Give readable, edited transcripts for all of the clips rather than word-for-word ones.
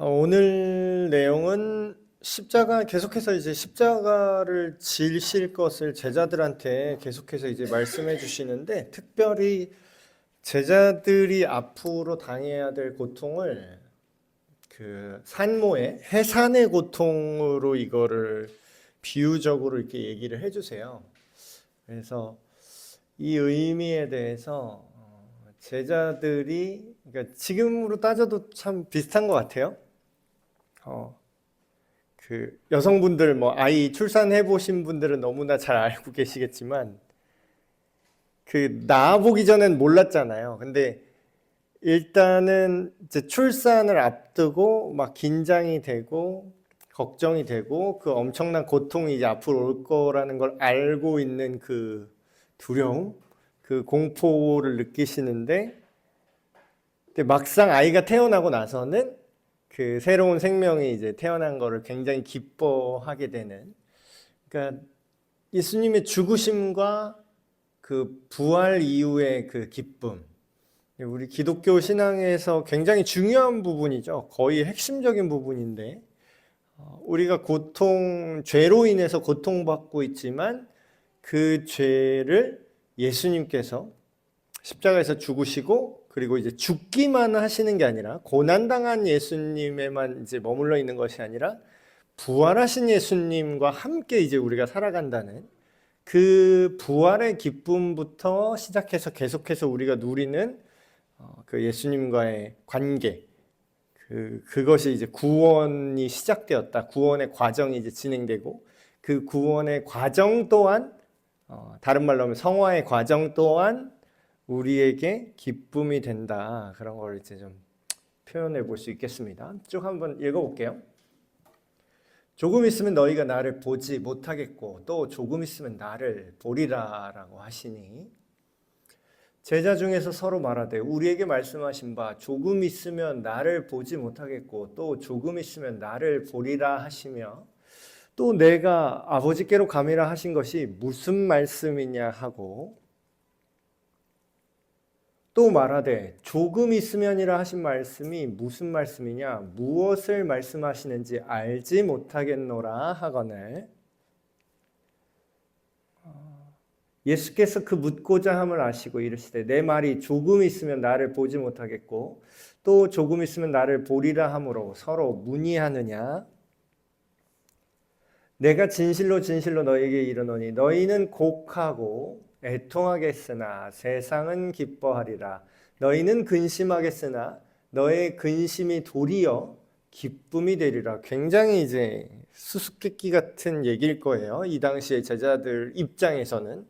오늘 내용은 십자가 계속해서 이제 십자가를 지실 것을 제자들한테 계속해서 이제 말씀해 주시는데, 특별히 제자들이 앞으로 당해야 될 고통을 그 산모의 해산의 고통으로 이거를 비유적으로 이렇게 얘기를 해 주세요. 그래서 이 의미에 대해서 제자들이, 그러니까 지금으로 따져도 참 비슷한 것 같아요. 그 여성분들 뭐 아이 출산해 보신 분들은 너무나 잘 알고 계시겠지만, 그 낳아보기 전엔 몰랐잖아요. 근데 일단은 이제 출산을 앞두고 막 긴장이 되고 걱정이 되고 그 엄청난 고통이 이제 앞으로 올 거라는 걸 알고 있는 그 두려움, 그 공포를 느끼시는데, 근데 막상 아이가 태어나고 나서는 그 새로운 생명이 이제 태어난 거를 굉장히 기뻐하게 되는, 그러니까 예수님의 죽으심과 그 부활 이후의 그 기쁨, 우리 기독교 신앙에서 굉장히 중요한 부분이죠. 거의 핵심적인 부분인데, 우리가 죄로 인해서 고통받고 있지만 그 죄를 예수님께서 십자가에서 죽으시고, 그리고 이제 죽기만 하시는 게 아니라, 고난당한 예수님에만 이제 머물러 있는 것이 아니라 부활하신 예수님과 함께 이제 우리가 살아간다는 그 부활의 기쁨부터 시작해서 계속해서 우리가 누리는 그 예수님과의 관계, 그것이 이제 구원이 시작되었다. 구원의 과정이 이제 진행되고, 그 구원의 과정 또한, 다른 말로 하면 성화의 과정 또한 우리에게 기쁨이 된다. 그런 걸 이제 좀 표현해 볼 수 있겠습니다. 쭉 한번 읽어볼게요. 조금 있으면 너희가 나를 보지 못하겠고 또 조금 있으면 나를 보리라 라고 하시니, 제자 중에서 서로 말하되 우리에게 말씀하신 바 조금 있으면 나를 보지 못하겠고 또 조금 있으면 나를 보리라 하시며, 또 내가 아버지께로 감이라 하신 것이 무슨 말씀이냐 하고, 또 말하되 조금 있으면이라 하신 말씀이 무슨 말씀이냐, 무엇을 말씀하시는지 알지 못하겠노라 하거늘, 예수께서 그 묻고자 함을 아시고 이르시되 내 말이 조금 있으면 나를 보지 못하겠고 또 조금 있으면 나를 보리라 함으로 서로 문의하느냐. 내가 진실로 진실로 너희에게 이르노니 너희는 곡하고 애통하겠으나 세상은 기뻐하리라. 너희는 근심하겠으나 너의 근심이 도리어 기쁨이 되리라. 굉장히 이제 수수께끼 같은 얘기일 거예요, 이 당시의 제자들 입장에서는.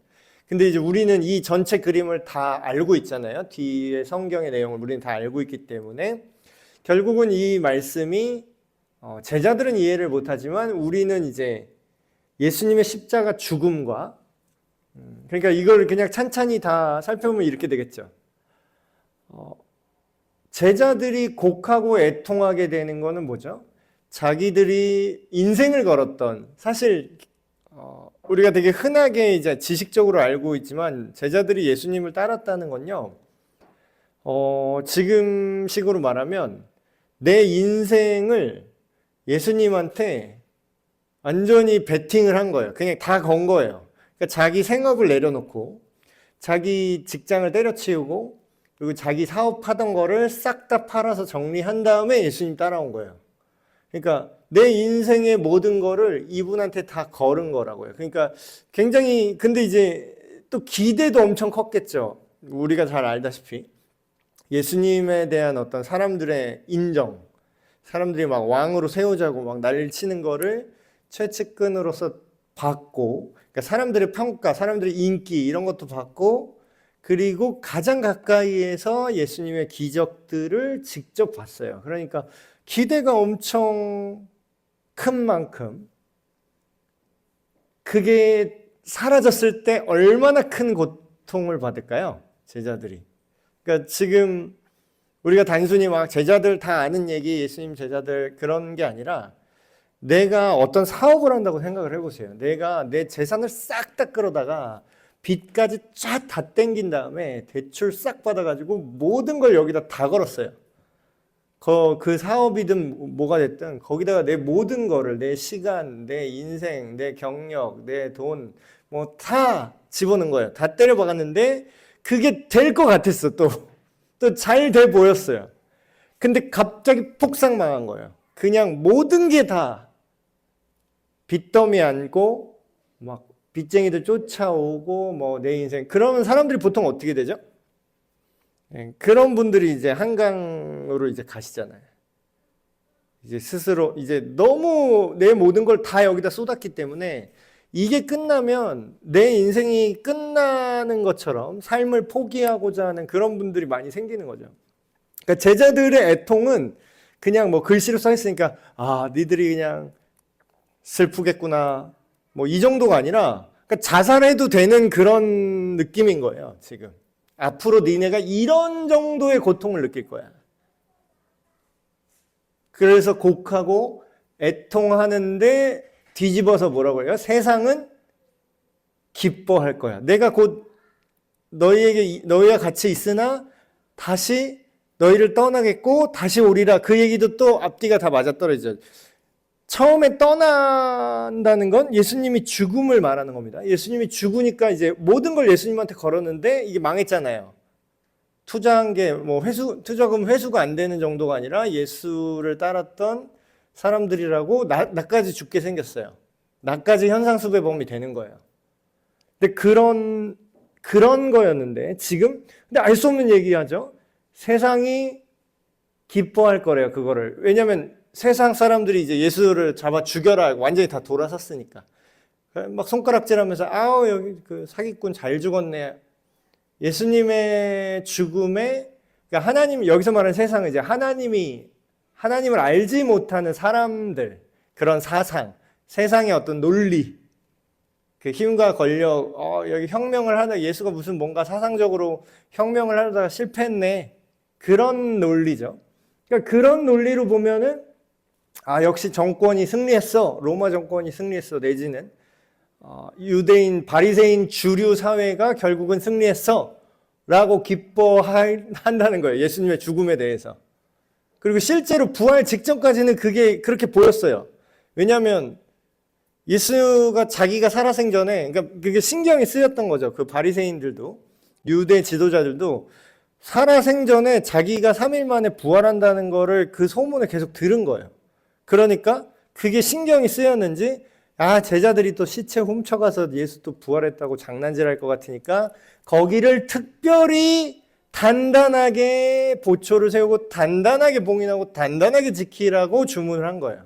근데 이제 우리는 이 전체 그림을 다 알고 있잖아요. 뒤에 성경의 내용을 우리는 다 알고 있기 때문에 결국은 이 말씀이 제자들은 이해를 못하지만 우리는 이제 예수님의 십자가 죽음과, 그러니까 이걸 그냥 찬찬히 다 살펴보면 이렇게 되겠죠. 제자들이 곡하고 애통하게 되는 거는 뭐죠? 자기들이 인생을 걸었던, 사실 우리가 되게 흔하게 이제 지식적으로 알고 있지만 제자들이 예수님을 따랐다는 건요, 지금식으로 말하면 내 인생을 예수님한테 완전히 베팅을 한 거예요. 그냥 다 건 거예요. 그러니까 자기 생업을 내려놓고 자기 직장을 때려치우고 그리고 자기 사업하던 거를 싹 다 팔아서 정리한 다음에 예수님 따라온 거예요. 그러니까 내 인생의 모든 거를 이분한테 다 걸은 거라고요. 그러니까 굉장히, 근데 이제 또 기대도 엄청 컸겠죠. 우리가 잘 알다시피 예수님에 대한 어떤 사람들의 인정, 사람들이 막 왕으로 세우자고 막 난리를 치는 거를 최측근으로서 받고, 그러니까 사람들의 평가, 사람들의 인기 이런 것도 받고, 그리고 가장 가까이에서 예수님의 기적들을 직접 봤어요. 그러니까 기대가 엄청 큰 만큼 그게 사라졌을 때 얼마나 큰 고통을 받을까요? 제자들이. 그러니까 지금 우리가 단순히 막 제자들 다 아는 얘기, 예수님 제자들 그런 게 아니라, 내가 어떤 사업을 한다고 생각을 해보세요. 내가 내 재산을 싹 다 끌어다가 빚까지 쫙 다 땡긴 다음에 대출 싹 받아가지고 모든 걸 여기다 다 걸었어요. 그 사업이든 뭐가 됐든 거기다가 내 모든 거를, 내 시간, 내 인생, 내 경력, 내 돈, 뭐 다 집어넣은 거예요. 다 때려 박았는데 그게 될 것 같았어. 또 잘 돼 보였어요. 근데 갑자기 폭삭 망한 거예요. 그냥 모든 게 다 빚더미 안고 막 빚쟁이들 쫓아오고 뭐 내 인생. 그러면 사람들이 보통 어떻게 되죠? 그런 분들이 이제 한강으로 이제 가시잖아요. 이제 스스로 이제 너무 내 모든 걸 다 여기다 쏟았기 때문에 이게 끝나면 내 인생이 끝나는 것처럼 삶을 포기하고자 하는 그런 분들이 많이 생기는 거죠. 그러니까 제자들의 애통은 그냥 뭐 글씨로 써 있으니까 아, 니들이 그냥 슬프겠구나. 뭐 이 정도가 아니라 그러니까 자살해도 되는 그런 느낌인 거예요, 지금. 앞으로 니네가 이런 정도의 고통을 느낄 거야. 그래서 곡하고 애통하는데 뒤집어서 뭐라고 해요? 세상은 기뻐할 거야. 내가 곧 너희와 같이 있으나 다시 너희를 떠나겠고 다시 오리라. 그 얘기도 또 앞뒤가 다 맞아떨어지죠. 처음에 떠난다는 건 예수님이 죽음을 말하는 겁니다. 예수님이 죽으니까 이제 모든 걸 예수님한테 걸었는데 이게 망했잖아요. 투자한 게 뭐 투자금 회수가 안 되는 정도가 아니라 예수를 따랐던 사람들이라고 나까지 죽게 생겼어요. 나까지 현상수배범이 되는 거예요. 근데 그런 거였는데 지금 근데 알 수 없는 얘기하죠. 세상이 기뻐할 거래요. 그거를. 왜냐하면 세상 사람들이 이제 예수를 잡아 죽여라 완전히 다 돌아섰으니까 막 손가락질하면서 아우 여기 그 사기꾼 잘 죽었네. 예수님의 죽음에 그러니까 하나님 여기서 말하는 세상은 이제 하나님을 알지 못하는 사람들 그런 사상 세상의 어떤 논리 그 힘과 권력 여기 혁명을 하다 예수가 무슨 뭔가 사상적으로 혁명을 하다가 실패했네 그런 논리죠. 그러니까 그런 논리로 보면은 아 역시 정권이 승리했어 로마 정권이 승리했어 내지는 유대인 바리새인 주류 사회가 결국은 승리했어 라고 기뻐한다는 거예요. 예수님의 죽음에 대해서. 그리고 실제로 부활 직전까지는 그게 그렇게 보였어요. 왜냐하면 예수가 자기가 살아생전에 그러니까 그게 신경이 쓰였던 거죠. 그 바리새인들도 유대 지도자들도 살아생전에 자기가 3일 만에 부활한다는 거를 그 소문을 계속 들은 거예요. 그러니까 그게 신경이 쓰였는지 아 제자들이 또 시체 훔쳐가서 예수 또 부활했다고 장난질할 것 같으니까 거기를 특별히 단단하게 보초를 세우고 단단하게 봉인하고 단단하게 지키라고 주문을 한 거예요.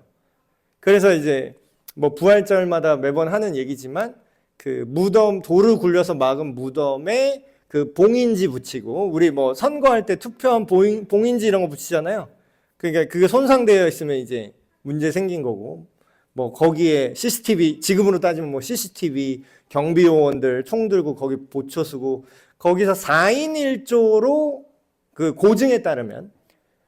그래서 이제 뭐 부활절마다 매번 하는 얘기지만 그 무덤 돌을 굴려서 막은 무덤에 그 봉인지 붙이고 우리 뭐 선거할 때 투표한 봉인지 이런 거 붙이잖아요. 그러니까 그게 손상되어 있으면 이제 문제 생긴 거고 뭐 거기에 CCTV 지금으로 따지면 뭐 CCTV 경비요원들 총 들고 거기 보초 쓰고 거기서 4인 1조로 그 고증에 따르면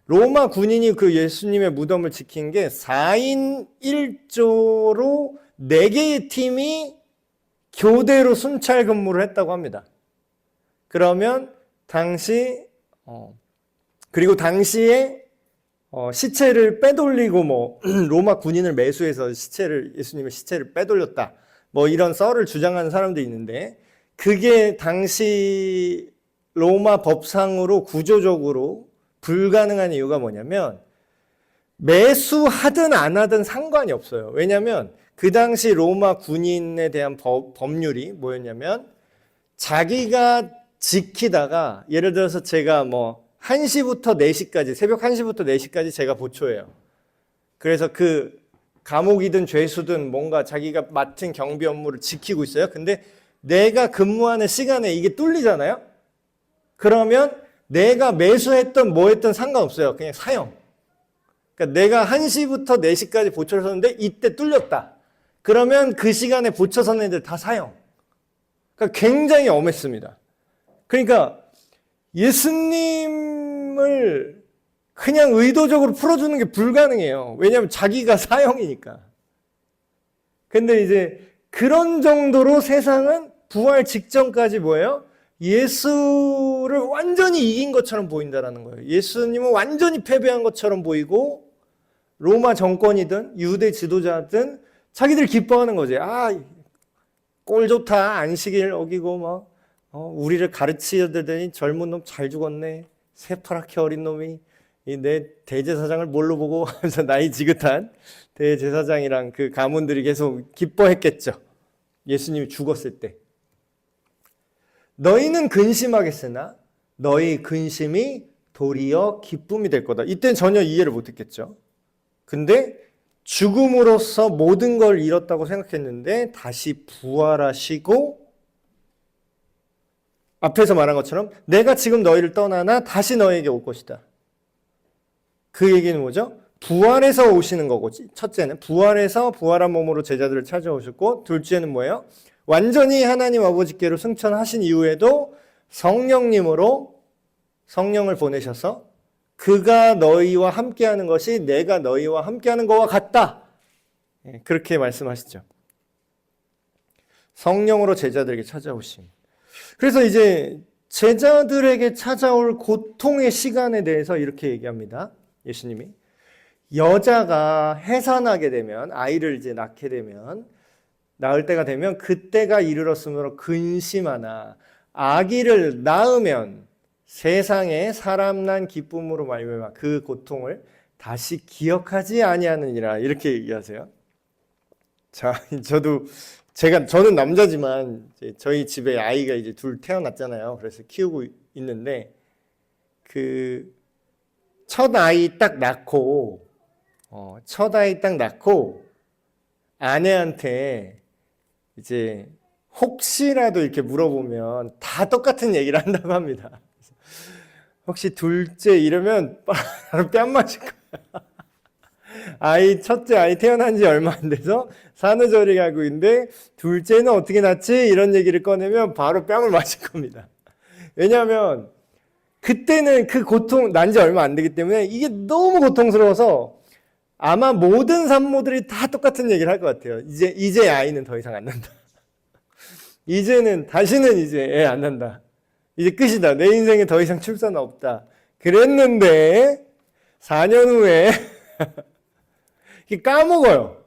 로마 군인이 그 예수님의 무덤을 지킨 게 4인 1조로 4개의 팀이 교대로 순찰 근무를 했다고 합니다. 그러면 그리고 당시에 시체를 빼돌리고 뭐 로마 군인을 매수해서 예수님의 시체를 빼돌렸다. 뭐 이런 썰을 주장하는 사람도 있는데 그게 당시 로마 법상으로 구조적으로 불가능한 이유가 뭐냐면 매수하든 안 하든 상관이 없어요. 왜냐하면 그 당시 로마 군인에 대한 법률이 뭐였냐면 자기가 지키다가 예를 들어서 제가 뭐 1시부터 4시까지 새벽 1시부터 4시까지 제가 보초해요. 그래서 그 감옥이든 죄수든 뭔가 자기가 맡은 경비 업무를 지키고 있어요. 근데 내가 근무하는 시간에 이게 뚫리잖아요. 그러면 내가 매수했던 뭐 했던 상관없어요. 그냥 사형. 그러니까 내가 1시부터 4시까지 보초를 섰는데 이때 뚫렸다. 그러면 그 시간에 보초 선 애들 다 사형. 그러니까 굉장히 엄했습니다. 그러니까 예수님을 그냥 의도적으로 풀어주는 게 불가능해요. 왜냐하면 자기가 사형이니까. 근데 이제 그런 정도로 세상은 부활 직전까지 뭐예요? 예수를 완전히 이긴 것처럼 보인다라는 거예요. 예수님은 완전히 패배한 것처럼 보이고 로마 정권이든 유대 지도자든 자기들 기뻐하는 거지. 아, 꼴 좋다. 안식일 어기고 막 우리를 가르치려더니 젊은 놈 잘 죽었네. 새파랗게 어린 놈이 내 대제사장을 뭘로 보고 하면서 나이 지긋한 대제사장이랑 그 가문들이 계속 기뻐했겠죠. 예수님이 죽었을 때. 너희는 근심하겠으나 너희 근심이 도리어 기쁨이 될 거다. 이때는 전혀 이해를 못했겠죠. 근데 죽음으로써 모든 걸 잃었다고 생각했는데 다시 부활하시고 앞에서 말한 것처럼 내가 지금 너희를 떠나나 다시 너에게 올 것이다. 그 얘기는 뭐죠? 부활해서 오시는 거고, 첫째는 부활해서 부활한 몸으로 제자들을 찾아오셨고, 둘째는 뭐예요? 완전히 하나님 아버지께로 승천하신 이후에도 성령님으로 성령을 보내셔서 그가 너희와 함께하는 것이 내가 너희와 함께하는 것과 같다. 그렇게 말씀하시죠. 성령으로 제자들에게 찾아오심. 그래서 이제 제자들에게 찾아올 고통의 시간에 대해서 이렇게 얘기합니다. 예수님이 여자가 해산하게 되면, 아이를 이제 낳게 되면, 낳을 때가 되면 그때가 이르렀으므로 근심하나 아기를 낳으면 세상에 사람 난 기쁨으로 말미암아 그 고통을 다시 기억하지 아니하느니라. 이렇게 얘기하세요. 자, 저는 남자지만 저희 집에 아이가 이제 둘 태어났잖아요. 그래서 키우고 있는데 첫 아이 딱 낳고 아내한테 이제 혹시라도 이렇게 물어보면 다 똑같은 얘기를 한다고 합니다. 혹시 둘째 이러면 바로 뺨 맞을 거야. 첫째 아이 태어난 지 얼마 안 돼서 산후조리 가고 있는데 둘째는 어떻게 낳지? 이런 얘기를 꺼내면 바로 뺨을 맞을 겁니다. 왜냐하면 그때는 그 고통, 난 지 얼마 안 되기 때문에 이게 너무 고통스러워서 아마 모든 산모들이 다 똑같은 얘기를 할 것 같아요. 이제 아이는 더 이상 안 난다. 다시는 이제 애 안 난다. 이제 끝이다. 내 인생에 더 이상 출산 없다. 그랬는데 4년 후에 까먹어요.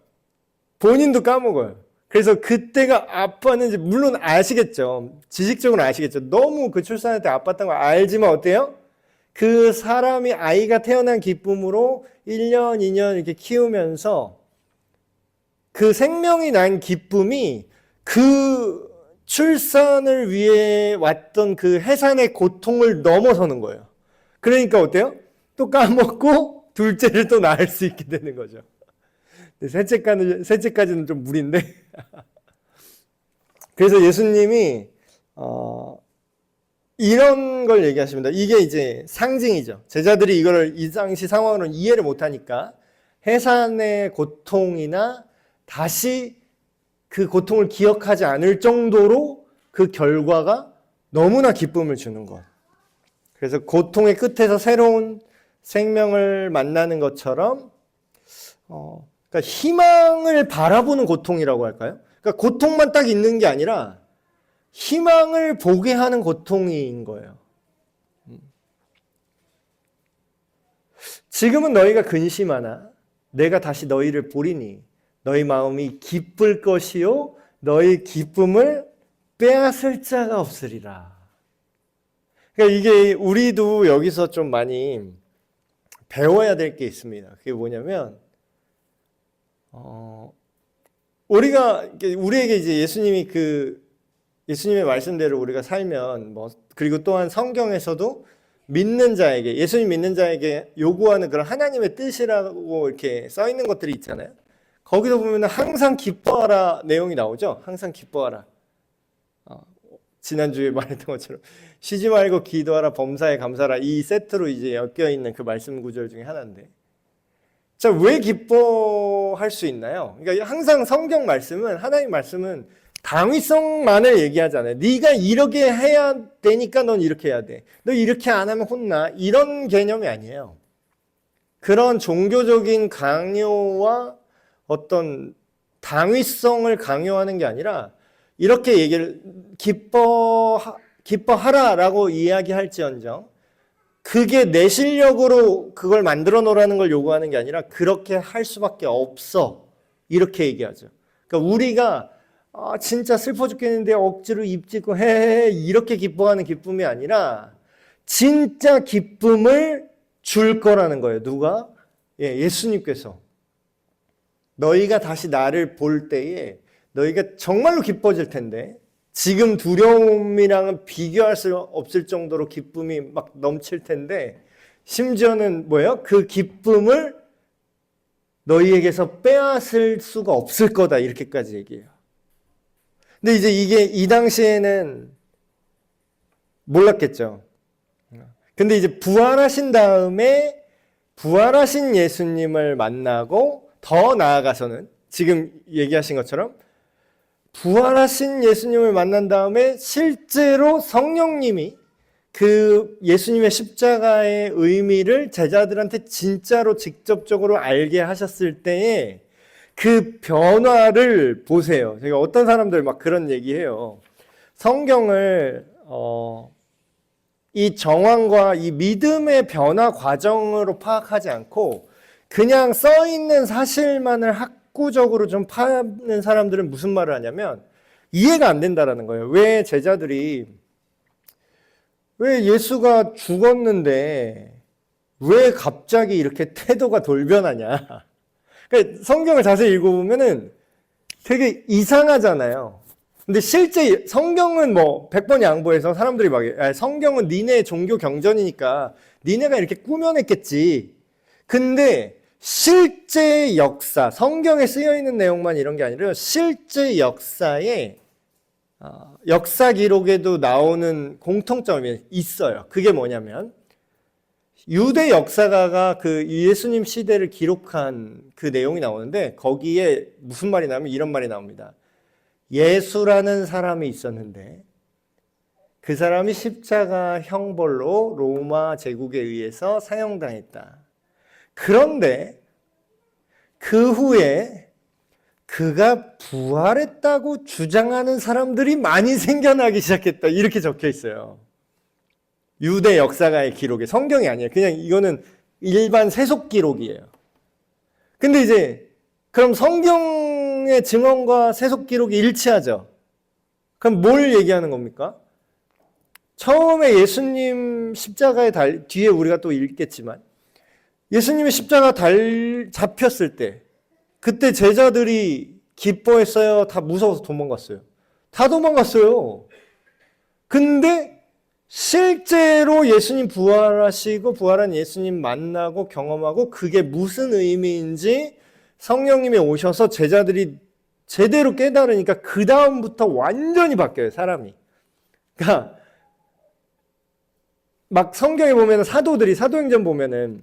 본인도 까먹어요. 그래서 그때가 아팠는지 물론 아시겠죠. 지식적으로 아시겠죠. 너무 그 출산할 때 아팠던 거 알지만 어때요? 그 사람이 아이가 태어난 기쁨으로 1년, 2년 이렇게 키우면서 그 생명이 난 기쁨이 그 출산을 위해 왔던 그 해산의 고통을 넘어서는 거예요. 그러니까 어때요? 또 까먹고 둘째를 또 낳을 수 있게 되는 거죠. 셋째까지는 좀 무리인데. 그래서 예수님이 이런 걸 얘기하십니다. 이게 이제 상징이죠. 제자들이 이거를 이 당시 상황으로는 이해를 못하니까 해산의 고통이나 다시 그 고통을 기억하지 않을 정도로 그 결과가 너무나 기쁨을 주는 것. 그래서 고통의 끝에서 새로운 생명을 만나는 것처럼 그러니까 희망을 바라보는 고통이라고 할까요? 그러니까 고통만 딱 있는 게 아니라 희망을 보게 하는 고통인 거예요. 지금은 너희가 근심하나 내가 다시 너희를 보리니 너희 마음이 기쁠 것이요 너희 기쁨을 빼앗을 자가 없으리라. 그러니까 이게 우리도 여기서 좀 많이 배워야 될 게 있습니다. 그게 뭐냐면 우리에게 이제 예수님의 말씀대로 우리가 살면 그리고 또한 성경에서도 믿는 자에게, 예수님 믿는 자에게 요구하는 그런 하나님의 뜻이라고 이렇게 써 있는 것들이 있잖아요. 거기서 보면 항상 기뻐하라 내용이 나오죠. 항상 기뻐하라. 지난주에 말했던 것처럼 쉬지 말고 기도하라, 범사에 감사하라, 이 세트로 이제 엮여 있는 그 말씀 구절 중에 하나인데, 자, 왜 기뻐할 수 있나요? 그러니까 항상 성경 말씀은, 하나님 말씀은 당위성만을 얘기하잖아요. 네가 이렇게 해야 되니까 넌 이렇게 해야 돼. 너 이렇게 안 하면 혼나. 이런 개념이 아니에요. 그런 종교적인 강요와 어떤 당위성을 강요하는 게 아니라 이렇게 얘기를 기뻐하라라고 이야기할지언정 그게 내 실력으로 그걸 만들어 놓으라는 걸 요구하는 게 아니라 그렇게 할 수밖에 없어. 이렇게 얘기하죠. 그러니까 우리가 진짜 슬퍼 죽겠는데 억지로 입 찢고 해 이렇게 기뻐하는 기쁨이 아니라 진짜 기쁨을 줄 거라는 거예요. 누가? 예수님께서. 너희가 다시 나를 볼 때에 너희가 정말로 기뻐질 텐데 지금 두려움이랑은 비교할 수 없을 정도로 기쁨이 막 넘칠 텐데 심지어는 뭐예요? 그 기쁨을 너희에게서 빼앗을 수가 없을 거다 이렇게까지 얘기해요. 근데 이제 이게 이 당시에는 몰랐겠죠. 근데 이제 부활하신 다음에 부활하신 예수님을 만나고 더 나아가서는 지금 얘기하신 것처럼 부활하신 예수님을 만난 다음에 실제로 성령님이 그 예수님의 십자가의 의미를 제자들한테 진짜로 직접적으로 알게 하셨을 때에 그 변화를 보세요. 제가 어떤 사람들 막 그런 얘기해요. 성경을 이 정황과 이 믿음의 변화 과정으로 파악하지 않고 그냥 써 있는 사실만을 학구적으로 좀 파는 사람들은 무슨 말을 하냐면 이해가 안 된다라는 거예요. 왜 제자들이 왜 예수가 죽었는데 왜 갑자기 이렇게 태도가 돌변하냐. 그러니까 성경을 자세히 읽어보면은 되게 이상하잖아요. 근데 실제 성경은 뭐 100번 양보해서 사람들이 막 성경은 니네 종교 경전이니까 니네가 이렇게 꾸며냈겠지. 근데 실제 역사, 성경에 쓰여있는 내용만 이런 게 아니라 실제 역사에 역사 기록에도 나오는 공통점이 있어요. 그게 뭐냐면 유대 역사가가 그 예수님 시대를 기록한 그 내용이 나오는데 거기에 무슨 말이 나오면 이런 말이 나옵니다. 예수라는 사람이 있었는데 그 사람이 십자가 형벌로 로마 제국에 의해서 사형당했다. 그런데 그 후에 그가 부활했다고 주장하는 사람들이 많이 생겨나기 시작했다. 이렇게 적혀 있어요. 유대 역사가의 기록에. 성경이 아니에요. 그냥 이거는 일반 세속 기록이에요. 근데 이제 그럼 성경의 증언과 세속 기록이 일치하죠. 그럼 뭘 얘기하는 겁니까? 처음에 예수님 십자가에 뒤에 우리가 또 읽겠지만 예수님이 십자가 잡혔을 때 그때 제자들이 기뻐했어요? 다 무서워서 도망갔어요? 다 도망갔어요. 근데 실제로 예수님 부활하시고 부활한 예수님 만나고 경험하고 그게 무슨 의미인지 성령님이 오셔서 제자들이 제대로 깨달으니까 그 다음부터 완전히 바뀌어요, 사람이. 그러니까 막 성경에 보면 사도들이 사도행전 보면은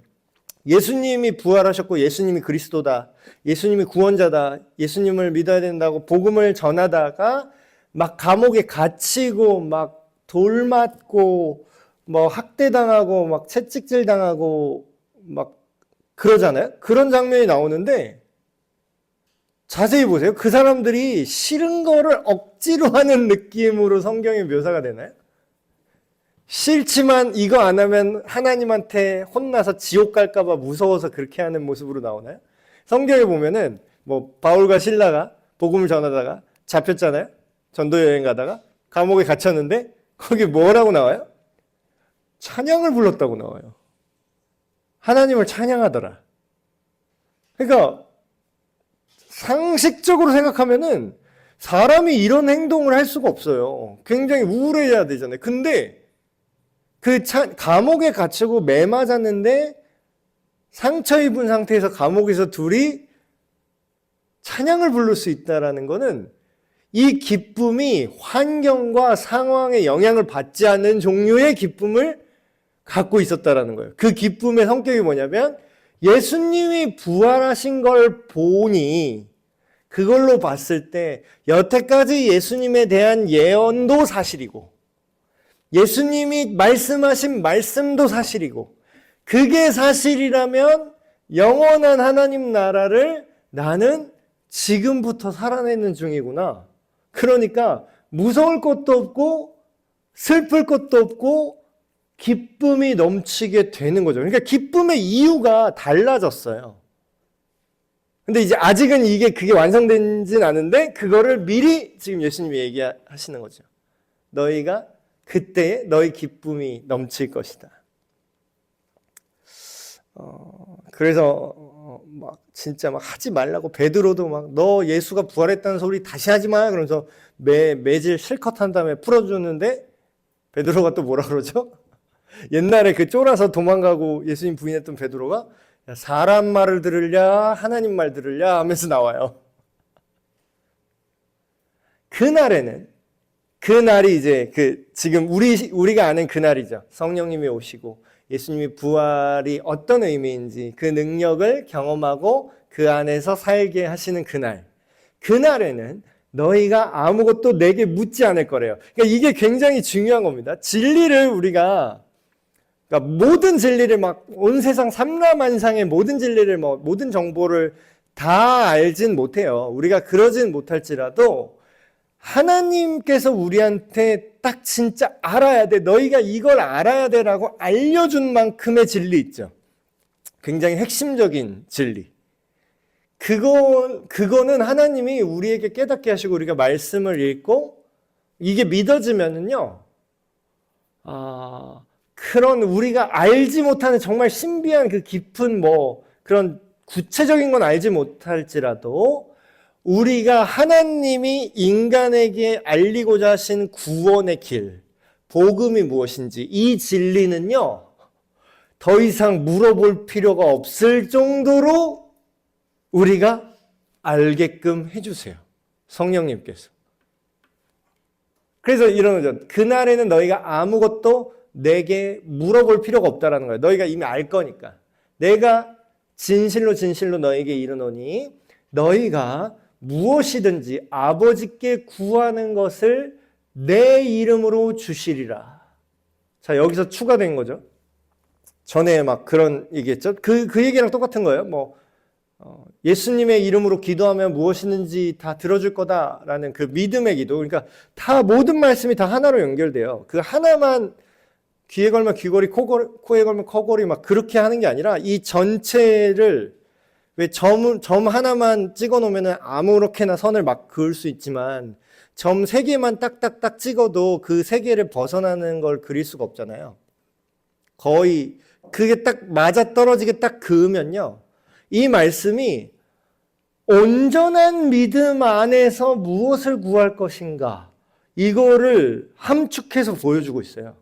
예수님이 부활하셨고 예수님이 그리스도다, 예수님이 구원자다, 예수님을 믿어야 된다고 복음을 전하다가 막 감옥에 갇히고 막 돌 맞고 뭐 학대당하고 막 채찍질 당하고 막 그러잖아요. 그런 장면이 나오는데 자세히 보세요. 그 사람들이 싫은 거를 억지로 하는 느낌으로 성경에 묘사가 되나요? 싫지만 이거 안 하면 하나님한테 혼나서 지옥 갈까 봐 무서워서 그렇게 하는 모습으로 나오나요? 성경에 보면은 뭐 바울과 실라가 복음을 전하다가 잡혔잖아요. 전도 여행 가다가 감옥에 갇혔는데 거기 뭐라고 나와요? 찬양을 불렀다고 나와요. 하나님을 찬양하더라. 그러니까 상식적으로 생각하면은 사람이 이런 행동을 할 수가 없어요. 굉장히 우울해야 되잖아요. 근데 그 감옥에 갇히고 매 맞았는데 상처 입은 상태에서 감옥에서 둘이 찬양을 부를 수 있다는 것은 이 기쁨이 환경과 상황에 영향을 받지 않는 종류의 기쁨을 갖고 있었다는 거예요. 그 기쁨의 성격이 뭐냐면 예수님이 부활하신 걸 보니 그걸로 봤을 때 여태까지 예수님에 대한 예언도 사실이고 예수님이 말씀하신 말씀도 사실이고 그게 사실이라면 영원한 하나님 나라를 나는 지금부터 살아내는 중이구나. 그러니까 무서울 것도 없고 슬플 것도 없고 기쁨이 넘치게 되는 거죠. 그러니까 기쁨의 이유가 달라졌어요. 근데 이제 아직은 그게 완성되진 않은데 그거를 미리 지금 예수님이 얘기하시는 거죠. 너희가 그때에 너희 기쁨이 넘칠 것이다. 그래서 막 진짜 막 하지 말라고 베드로도 막 너 예수가 부활했다는 소리 다시 하지 마 그러면서 매질 실컷 한 다음에 풀어주는데 베드로가 또 뭐라 그러죠? 옛날에 그 쫄아서 도망가고 예수님 부인했던 베드로가 야, 사람 말을 들으랴 하나님 말 들으랴 하면서 나와요. 그날이 이제 지금 우리가 아는 그날이죠. 성령님이 오시고 예수님이 부활이 어떤 의미인지 그 능력을 경험하고 그 안에서 살게 하시는 그날에는 너희가 아무것도 내게 묻지 않을 거래요. 그러니까 이게 굉장히 중요한 겁니다. 진리를 그러니까 모든 진리를 막 온 세상 삼라만상의 모든 진리를 모든 정보를 다 알진 못해요. 우리가 그러진 못할지라도 하나님께서 우리한테 딱 진짜 알아야 돼. 너희가 이걸 알아야 돼라고 알려준 만큼의 진리 있죠. 굉장히 핵심적인 진리. 그거는 하나님이 우리에게 깨닫게 하시고 우리가 말씀을 읽고 이게 믿어지면은요. 그런 우리가 알지 못하는 정말 신비한 그 깊은 그런 구체적인 건 알지 못할지라도 우리가 하나님이 인간에게 알리고자 하신 구원의 길, 복음이 무엇인지 이 진리는요, 더 이상 물어볼 필요가 없을 정도로 우리가 알게끔 해주세요. 성령님께서. 그래서 이런 거죠. 그날에는 너희가 아무것도 내게 물어볼 필요가 없다라는 거예요. 너희가 이미 알 거니까. 내가 진실로 너희에게 이르노니 너희가 무엇이든지 아버지께 구하는 것을 내 이름으로 주시리라. 자, 여기서 추가된 거죠. 전에 막 그런 얘기했죠. 그 얘기랑 똑같은 거예요. 예수님의 이름으로 기도하면 무엇이든지 다 들어줄 거다라는 그 믿음의 기도. 그러니까 다 모든 말씀이 다 하나로 연결돼요. 그 하나만 귀에 걸면 귀걸이, 코에 걸면 코걸이 막 그렇게 하는 게 아니라 이 전체를 왜 점 하나만 찍어 놓으면 아무렇게나 선을 막 그을 수 있지만 점 3개만 딱딱딱 찍어도 그 3개를 벗어나는 걸 그릴 수가 없잖아요. 거의 그게 딱 맞아 떨어지게 딱 그으면요. 이 말씀이 온전한 믿음 안에서 무엇을 구할 것인가 이거를 함축해서 보여주고 있어요.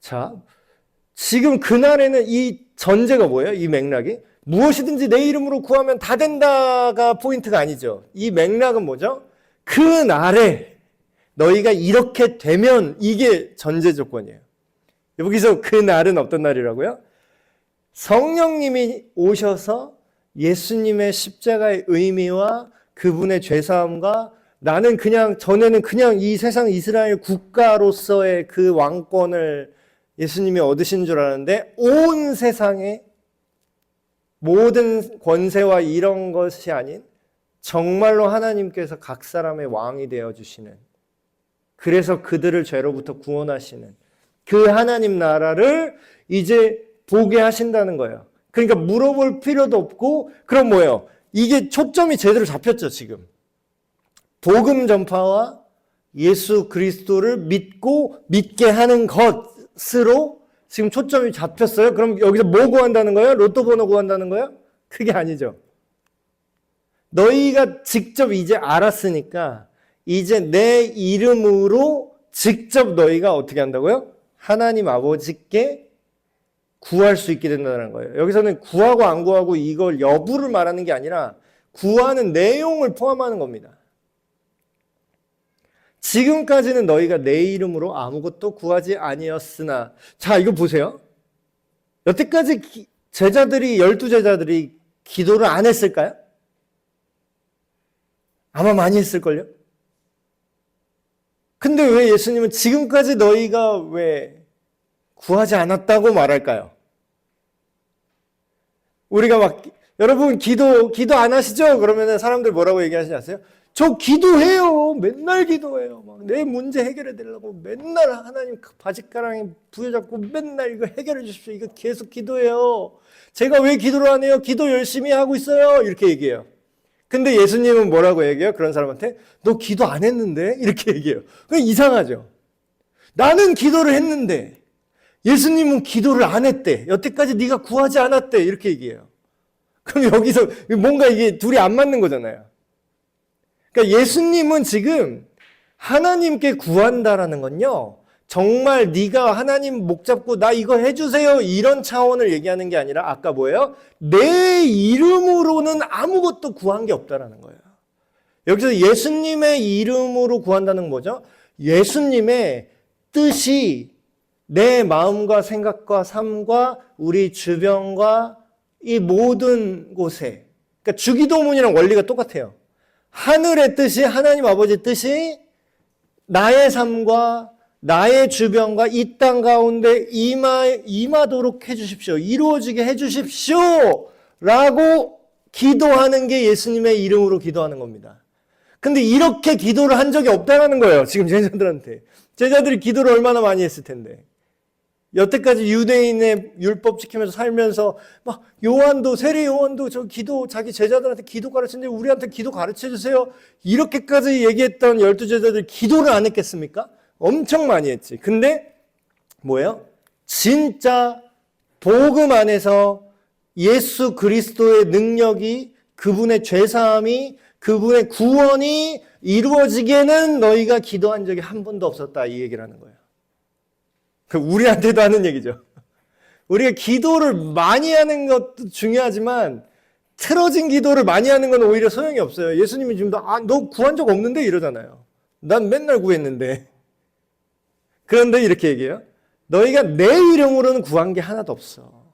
자, 지금 그날에는 이 전제가 뭐예요? 이 맥락이? 무엇이든지 내 이름으로 구하면 다 된다가 포인트가 아니죠. 이 맥락은 뭐죠? 그 날에 너희가 이렇게 되면 이게 전제 조건이에요. 여기서 그 날은 어떤 날이라고요? 성령님이 오셔서 예수님의 십자가의 의미와 그분의 죄사함과 나는 전에는 이 세상 이스라엘 국가로서의 그 왕권을 예수님이 얻으신 줄 알았는데 온 세상에 모든 권세와 이런 것이 아닌 정말로 하나님께서 각 사람의 왕이 되어주시는 그래서 그들을 죄로부터 구원하시는 그 하나님 나라를 이제 보게 하신다는 거예요. 그러니까 물어볼 필요도 없고 그럼 뭐예요? 이게 초점이 제대로 잡혔죠 지금. 복음 전파와 예수 그리스도를 믿게 하는 것으로 지금 초점이 잡혔어요? 그럼 여기서 뭐 구한다는 거예요? 로또 번호 구한다는 거예요? 그게 아니죠. 너희가 직접 이제 알았으니까 이제 내 이름으로 직접 너희가 어떻게 한다고요? 하나님 아버지께 구할 수 있게 된다는 거예요. 여기서는 구하고 안 구하고 이걸 여부를 말하는 게 아니라 구하는 내용을 포함하는 겁니다. 지금까지는 너희가 내 이름으로 아무것도 구하지 아니었으나 자 이거 보세요. 여태까지 12제자들이 기도를 안 했을까요? 아마 많이 했을걸요? 근데 왜 예수님은 지금까지 너희가 왜 구하지 않았다고 말할까요? 우리가 막 여러분 기도 안 하시죠? 그러면 사람들 뭐라고 얘기하시지 않으세요? 저 기도해요. 맨날 기도해요. 막 내 문제 해결해 드리려고 맨날 하나님 바짓가랑이 부여잡고 맨날 이거 해결해 주십시오. 이거 계속 기도해요. 제가 왜 기도를 안 해요? 기도 열심히 하고 있어요. 이렇게 얘기해요. 근데 예수님은 뭐라고 얘기해요? 그런 사람한테 너 기도 안 했는데? 이렇게 얘기해요. 그럼 이상하죠. 나는 기도를 했는데 예수님은 기도를 안 했대. 여태까지 네가 구하지 않았대. 이렇게 얘기해요. 그럼 여기서 뭔가 이게 둘이 안 맞는 거잖아요. 그러니까 예수님은 지금 하나님께 구한다라는 건요, 정말 네가 하나님 목 잡고 나 이거 해주세요 이런 차원을 얘기하는 게 아니라 아까 뭐예요? 내 이름으로는 아무것도 구한 게 없다라는 거예요. 여기서 예수님의 이름으로 구한다는 건 뭐죠? 예수님의 뜻이 내 마음과 생각과 삶과 우리 주변과 이 모든 곳에, 그러니까 주기도문이랑 원리가 똑같아요. 하늘의 뜻이, 하나님 아버지의 뜻이 나의 삶과 나의 주변과 이 땅 가운데 임하도록 해주십시오. 이루어지게 해주십시오. 라고 기도하는 게 예수님의 이름으로 기도하는 겁니다. 근데 이렇게 기도를 한 적이 없다는 거예요. 지금 제자들한테. 제자들이 기도를 얼마나 많이 했을 텐데. 여태까지 유대인의 율법 지키면서 살면서 막 요한도, 세례 요한도 저 기도, 자기 제자들한테 기도 가르치는데 우리한테 기도 가르쳐 주세요. 이렇게까지 얘기했던 12제자들 기도를 안 했겠습니까? 엄청 많이 했지. 근데 뭐예요? 진짜 복음 안에서 예수 그리스도의 능력이, 그분의 죄사함이, 그분의 구원이 이루어지게는 너희가 기도한 적이 한 번도 없었다. 이 얘기를 하는 거예요. 우리한테도 하는 얘기죠. 우리가 기도를 많이 하는 것도 중요하지만 틀어진 기도를 많이 하는 건 오히려 소용이 없어요. 예수님이 지금 너 구한 적 없는데 이러잖아요. 난 맨날 구했는데. 그런데 이렇게 얘기해요. 너희가 내 이름으로는 구한 게 하나도 없어.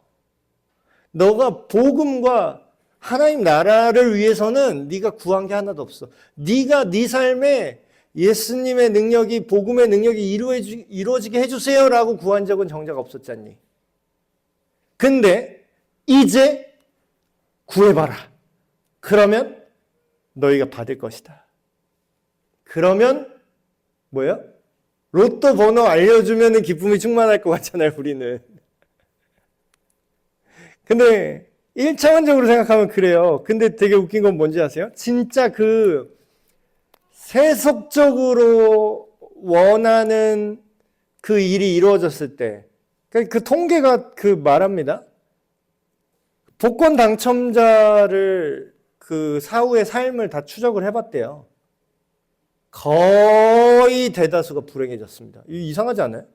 너가 복음과 하나님 나라를 위해서는 네가 구한 게 하나도 없어. 네가 네 삶에 예수님의 능력이, 복음의 능력이 이루어지게 해주세요라고 구한 적은 정작 없었잖니. 근데 이제 구해봐라. 그러면 너희가 받을 것이다. 그러면 뭐예요? 로또 번호 알려주면 기쁨이 충만할 것 같잖아요, 우리는. 근데 1차원적으로 생각하면 그래요. 근데 되게 웃긴 건 뭔지 아세요? 진짜 세속적으로 원하는 그 일이 이루어졌을 때, 그 통계가 말합니다. 복권 당첨자를 그 사후의 삶을 다 추적을 해봤대요. 거의 대다수가 불행해졌습니다. 이상하지 않아요?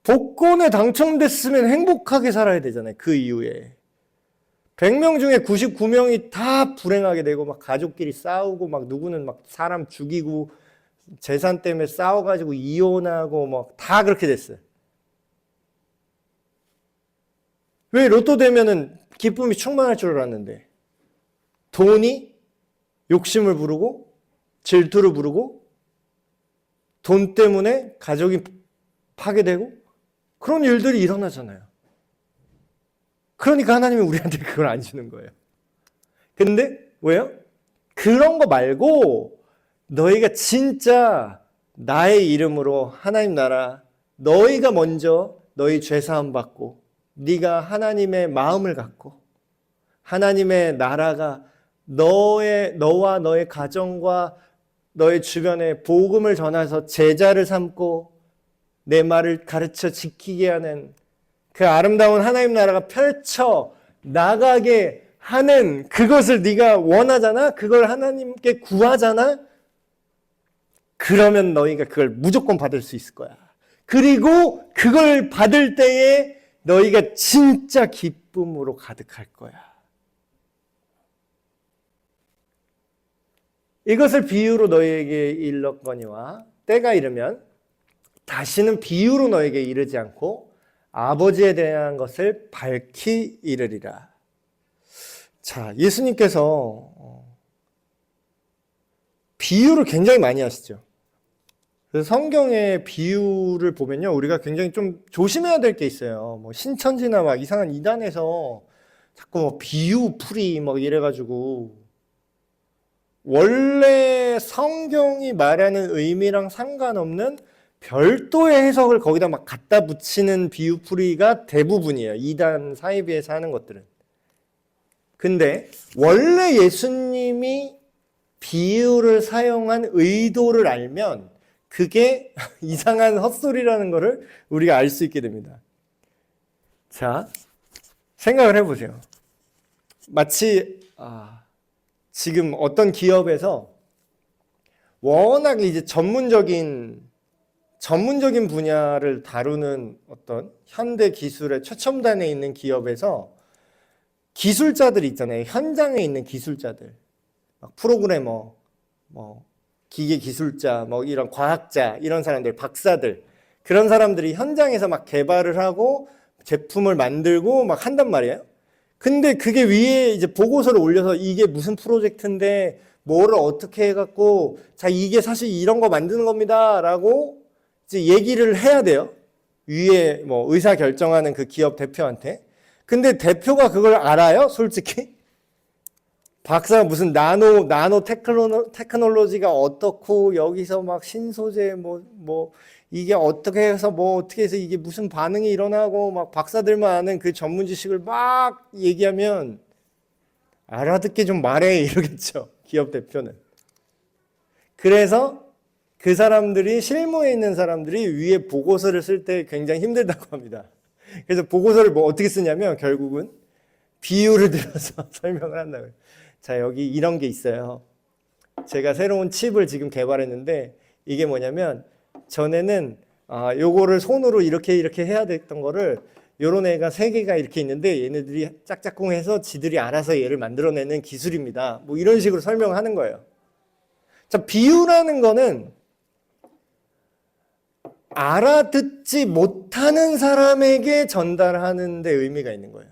복권에 당첨됐으면 행복하게 살아야 되잖아요. 그 이후에. 100명 중에 99명이 다 불행하게 되고 막 가족끼리 싸우고 막 누구는 막 사람 죽이고 재산 때문에 싸워가지고 이혼하고 막 다 그렇게 됐어요. 왜 로또 되면은 기쁨이 충만할 줄 알았는데 돈이 욕심을 부르고 질투를 부르고 돈 때문에 가족이 파괴되고 그런 일들이 일어나잖아요. 그러니까 하나님이 우리한테 그걸 안 주는 거예요. 근데 왜요? 그런 거 말고 너희가 진짜 나의 이름으로 하나님 나라, 너희가 먼저 너희 죄사함 받고 네가 하나님의 마음을 갖고 하나님의 나라가 너와 너의 가정과 너의 주변에 복음을 전해서 제자를 삼고 내 말을 가르쳐 지키게 하는 그 아름다운 하나님 나라가 펼쳐 나가게 하는 그것을 네가 원하잖아? 그걸 하나님께 구하잖아? 그러면 너희가 그걸 무조건 받을 수 있을 거야. 그리고 그걸 받을 때에 너희가 진짜 기쁨으로 가득할 거야. 이것을 비유로 너희에게 일렀거니와 때가 이르면 다시는 비유로 너희에게 이르지 않고 아버지에 대한 것을 밝히 이르리라. 자, 예수님께서 비유를 굉장히 많이 하시죠. 그래서 성경의 비유를 보면요, 우리가 굉장히 좀 조심해야 될 게 있어요. 뭐 신천지나 막 이상한 이단에서 자꾸 뭐 비유 풀이 막 이래가지고 원래 성경이 말하는 의미랑 상관없는 별도의 해석을 거기다 막 갖다 붙이는 비유풀이가 대부분이에요. 이단 사이비에서 하는 것들은. 근데 원래 예수님이 비유를 사용한 의도를 알면 그게 이상한 헛소리라는 것을 우리가 알 수 있게 됩니다. 자, 생각을 해보세요. 마치 지금 어떤 기업에서 워낙 이제 전문적인 분야를 다루는 어떤 현대 기술의 최첨단에 있는 기업에서 기술자들이 있잖아요. 현장에 있는 기술자들. 막 프로그래머, 기계 기술자, 이런 과학자, 이런 사람들, 박사들. 그런 사람들이 현장에서 막 개발을 하고 제품을 만들고 막 한단 말이에요. 근데 그게 위에 이제 보고서를 올려서 이게 무슨 프로젝트인데 뭐를 어떻게 해갖고 자, 이게 사실 이런 거 만드는 겁니다. 라고 이제 얘기를 해야 돼요. 위에 의사 결정하는 그 기업 대표한테. 근데 대표가 그걸 알아요? 솔직히? 박사가 무슨 나노 테크놀로지가 어떻고 여기서 막 신소재 이게 어떻게 해서 어떻게 해서 이게 무슨 반응이 일어나고 막 박사들만 아는 그 전문 지식을 막 얘기하면 알아듣게 좀 말해 이러겠죠. 기업 대표는. 그래서 그 사람들이 실무에 있는 사람들이 위에 보고서를 쓸 때 굉장히 힘들다고 합니다. 그래서 보고서를 어떻게 쓰냐면 결국은 비유를 들어서 설명을 한다고요. 자, 여기 이런 게 있어요. 제가 새로운 칩을 지금 개발했는데 이게 뭐냐면 전에는 요거를 손으로 이렇게 해야 됐던 거를 요런 애가 3개가 이렇게 있는데 얘네들이 짝짝꿍해서 지들이 알아서 얘를 만들어내는 기술입니다. 이런 식으로 설명하는 거예요. 자, 비유라는 거는 알아듣지 못하는 사람에게 전달하는 데 의미가 있는 거예요.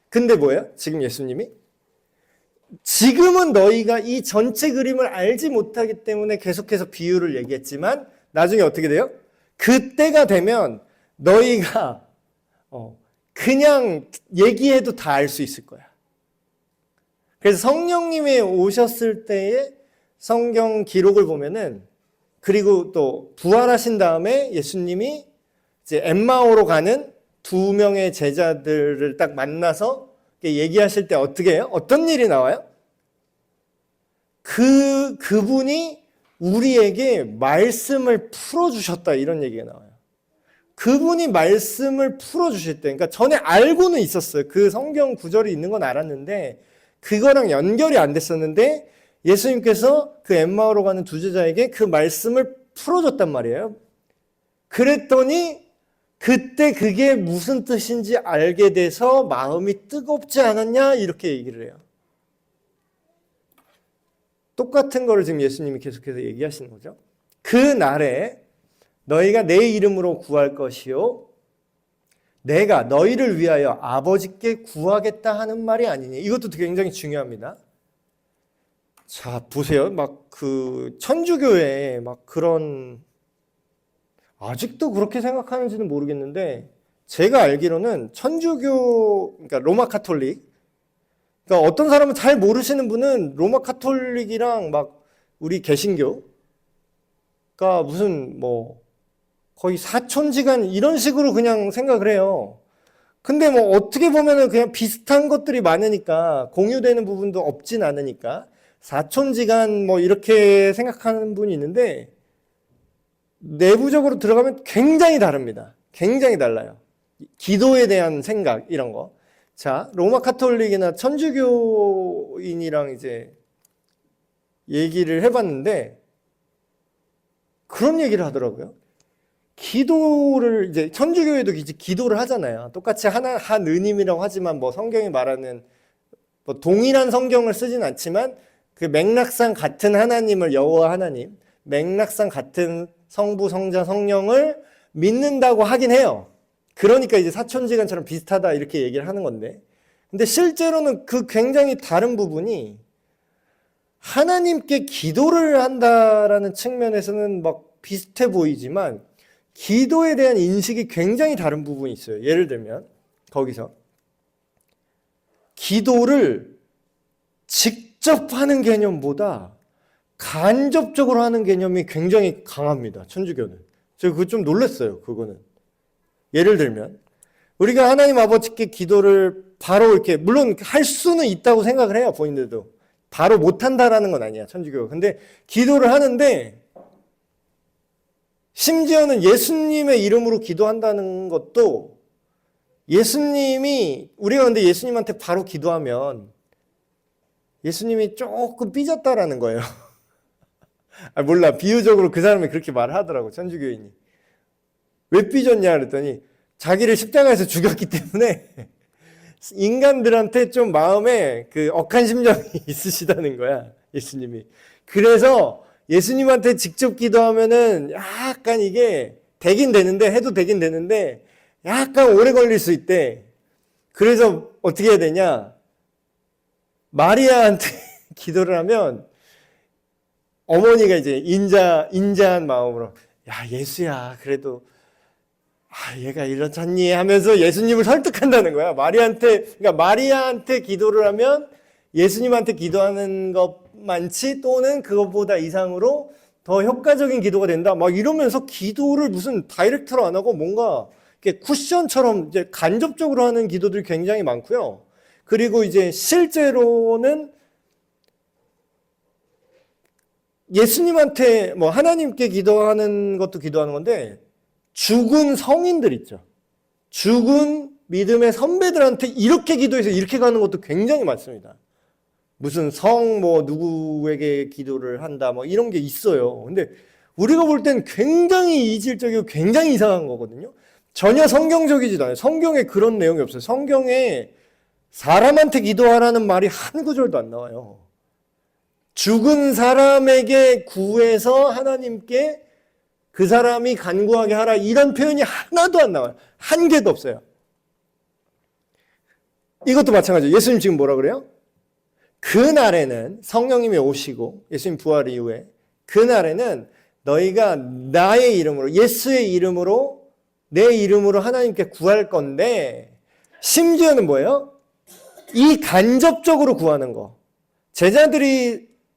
근데 뭐예요? 지금 예수님이 지금은 너희가 이 전체 그림을 알지 못하기 때문에 계속해서 비유를 얘기했지만 나중에 어떻게 돼요? 그때가 되면 너희가 그냥 얘기해도 다 알 수 있을 거야. 그래서 성령님이 오셨을 때의 성경 기록을 보면은 그리고 또 부활하신 다음에 예수님이 이제 엠마오로 가는 2명의 제자들을 딱 만나서 얘기하실 때 어떻게 해요? 어떤 일이 나와요? 그분이 우리에게 말씀을 풀어주셨다 이런 얘기가 나와요. 그분이 말씀을 풀어주실 때, 그러니까 전에 알고는 있었어요. 그 성경 구절이 있는 건 알았는데 그거랑 연결이 안 됐었는데 예수님께서 그 엠마오로 가는 2 제자에게 그 말씀을 풀어줬단 말이에요. 그랬더니 그때 그게 무슨 뜻인지 알게 돼서 마음이 뜨겁지 않았냐 이렇게 얘기를 해요. 똑같은 거를 지금 예수님이 계속해서 얘기하시는 거죠. 그 날에 너희가 내 이름으로 구할 것이요 내가 너희를 위하여 아버지께 구하겠다 하는 말이 아니니. 이것도 굉장히 중요합니다. 자, 보세요. 천주교에 그런 아직도 그렇게 생각하는지는 모르겠는데 제가 알기로는 천주교, 그러니까 로마 카톨릭, 그러니까 어떤 사람은 잘 모르시는 분은 로마 카톨릭이랑 우리 개신교가 무슨 거의 사촌지간 이런 식으로 그냥 생각을 해요. 근데 어떻게 보면은 그냥 비슷한 것들이 많으니까 공유되는 부분도 없진 않으니까 사촌지간 이렇게 생각하는 분이 있는데 내부적으로 들어가면 굉장히 다릅니다. 굉장히 달라요. 기도에 대한 생각 이런 거. 자, 로마 카톨릭이나 천주교인이랑 이제 얘기를 해봤는데 그런 얘기를 하더라고요. 기도를 이제 천주교에도 이제 기도를 하잖아요. 똑같이 한 은임이라고 하지만 성경이 말하는 동일한 성경을 쓰진 않지만 그 맥락상 같은 하나님을 여호와 하나님, 맥락상 같은 성부, 성자, 성령을 믿는다고 하긴 해요. 그러니까 이제 사촌지간처럼 비슷하다 이렇게 얘기를 하는 건데 근데 실제로는 그 굉장히 다른 부분이 하나님께 기도를 한다라는 측면에서는 비슷해 보이지만 기도에 대한 인식이 굉장히 다른 부분이 있어요. 예를 들면 거기서 기도를 직접 하는 개념보다 간접적으로 하는 개념이 굉장히 강합니다. 천주교는. 제가 그거 좀 놀랐어요. 그거는. 예를 들면 우리가 하나님 아버지께 기도를 바로 이렇게 물론 할 수는 있다고 생각을 해요. 본인들도. 바로 못한다라는 건 아니야. 천주교가. 근데 기도를 하는데 심지어는 예수님의 이름으로 기도한다는 것도 예수님이 우리가 근데 예수님한테 바로 기도하면 예수님이 조금 삐졌다라는 거예요. 몰라. 비유적으로 그 사람이 그렇게 말을 하더라고. 천주교인이. 왜 삐졌냐 그랬더니 자기를 십자가에서 죽였기 때문에 인간들한테 좀 마음에 그 억한 심정이 있으시다는 거야. 예수님이. 그래서 예수님한테 직접 기도하면은 약간 이게 되긴 되는데 해도 되긴 되는데 약간 오래 걸릴 수 있대. 그래서 어떻게 해야 되냐? 마리아한테 기도를 하면 어머니가 이제 인자한 마음으로 야 예수야 그래도 얘가 이렇잖니 하면서 예수님을 설득한다는 거야. 그러니까 마리아한테 기도를 하면 예수님한테 기도하는 것만치 또는 그것보다 이상으로 더 효과적인 기도가 된다. 막 이러면서 기도를 무슨 다이렉트로 안 하고 뭔가 이렇게 쿠션처럼 이제 간접적으로 하는 기도들이 굉장히 많고요. 그리고 이제 실제로는 예수님한테 뭐 하나님께 기도하는 것도 기도하는 건데 죽은 성인들 있죠. 죽은 믿음의 선배들한테 이렇게 기도해서 이렇게 가는 것도 굉장히 많습니다. 무슨 뭐 누구에게 기도를 한다 뭐 이런 게 있어요. 근데 우리가 볼 땐 굉장히 이질적이고 굉장히 이상한 거거든요. 전혀 성경적이지도 않아요. 성경에 그런 내용이 없어요. 성경에 사람한테 기도하라는 말이 한 구절도 안 나와요. 죽은 사람에게 구해서 하나님께 그 사람이 간구하게 하라 이런 표현이 하나도 안 나와요. 한 개도 없어요. 이것도 마찬가지예요. 예수님 지금 뭐라 그래요? 그날에는 성령님이 오시고 예수님 부활 이후에 그날에는 너희가 나의 이름으로 예수의 이름으로 내 이름으로 하나님께 구할 건데 심지어는 뭐예요? 이 간접적으로 구하는 거.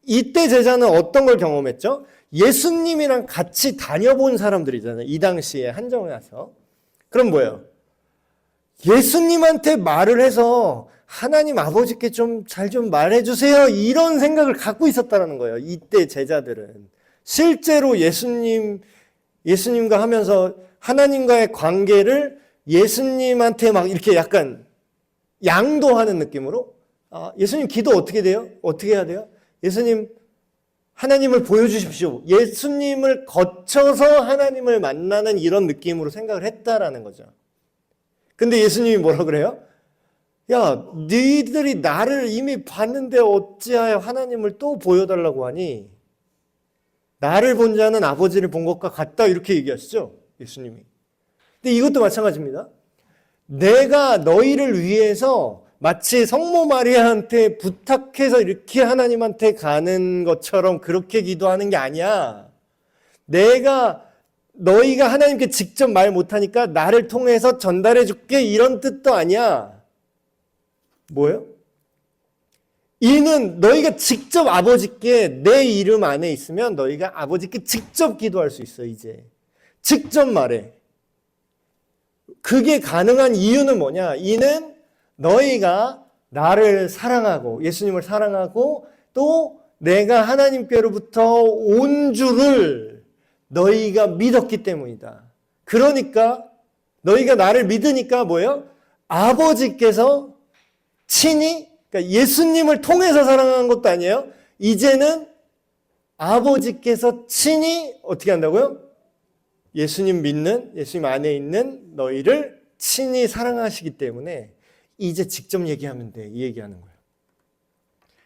이때 제자는 어떤 걸 경험했죠? 예수님이랑 같이 다녀본 사람들이잖아요. 이 당시에 한정에 와서. 그럼 뭐예요? 예수님한테 말을 해서 하나님 아버지께 좀 잘 좀 말해주세요. 이런 생각을 갖고 있었다는 거예요. 이때 제자들은. 실제로 예수님과 하면서 하나님과의 관계를 예수님한테 막 이렇게 약간 양도하는 느낌으로 예수님 기도 어떻게 돼요? 어떻게 해야 돼요? 예수님 하나님을 보여주십시오. 예수님을 거쳐서 하나님을 만나는 이런 느낌으로 생각을 했다라는 거죠. 근데 예수님이 뭐라 그래요? 야, 너희들이 나를 이미 봤는데 어찌하여 하나님을 또 보여달라고 하니? 나를 본 자는 아버지를 본 것과 같다 이렇게 얘기하시죠. 예수님이. 근데 이것도 마찬가지입니다. 내가 너희를 위해서 마치 성모 마리아한테 부탁해서 이렇게 하나님한테 가는 것처럼 그렇게 기도하는 게 아니야. 너희가 하나님께 직접 말 못하니까 나를 통해서 전달해 줄게 이런 뜻도 아니야. 뭐예요? 이는 너희가 직접 아버지께 내 이름 안에 있으면 너희가 아버지께 직접 기도할 수 있어 이제. 직접 말해. 그게 가능한 이유는 뭐냐? 이는 너희가 나를 사랑하고 예수님을 사랑하고 또 내가 하나님께로부터 온 줄을 너희가 믿었기 때문이다. 그러니까 너희가 나를 믿으니까 뭐예요? 아버지께서 친히 그러니까 예수님을 통해서 사랑하는 것도 아니에요. 이제는 아버지께서 친히 어떻게 한다고요? 예수님 안에 있는 너희를 친히 사랑하시기 때문에 이제 직접 얘기하면 돼. 이 얘기하는 거예요.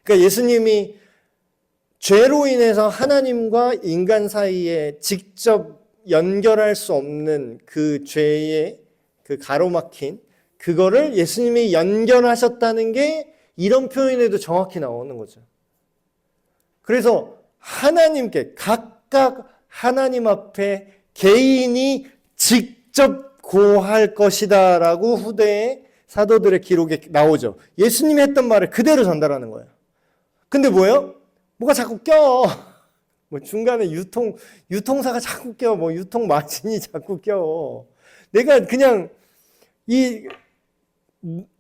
그러니까 예수님이 죄로 인해서 하나님과 인간 사이에 직접 연결할 수 없는 그 죄의 그 가로막힌 그거를 예수님이 연결하셨다는 게 이런 표현에도 정확히 나오는 거죠. 그래서 하나님께 각각 하나님 앞에 개인이 직접 고할 것이다 라고 후대의 사도들의 기록에 나오죠. 예수님이 했던 말을 그대로 전달하는 거예요. 근데 뭐예요? 뭐가 자꾸 껴. 뭐 중간에 유통사가 자꾸 껴, 뭐 유통 마진이 자꾸 껴. 내가 그냥 이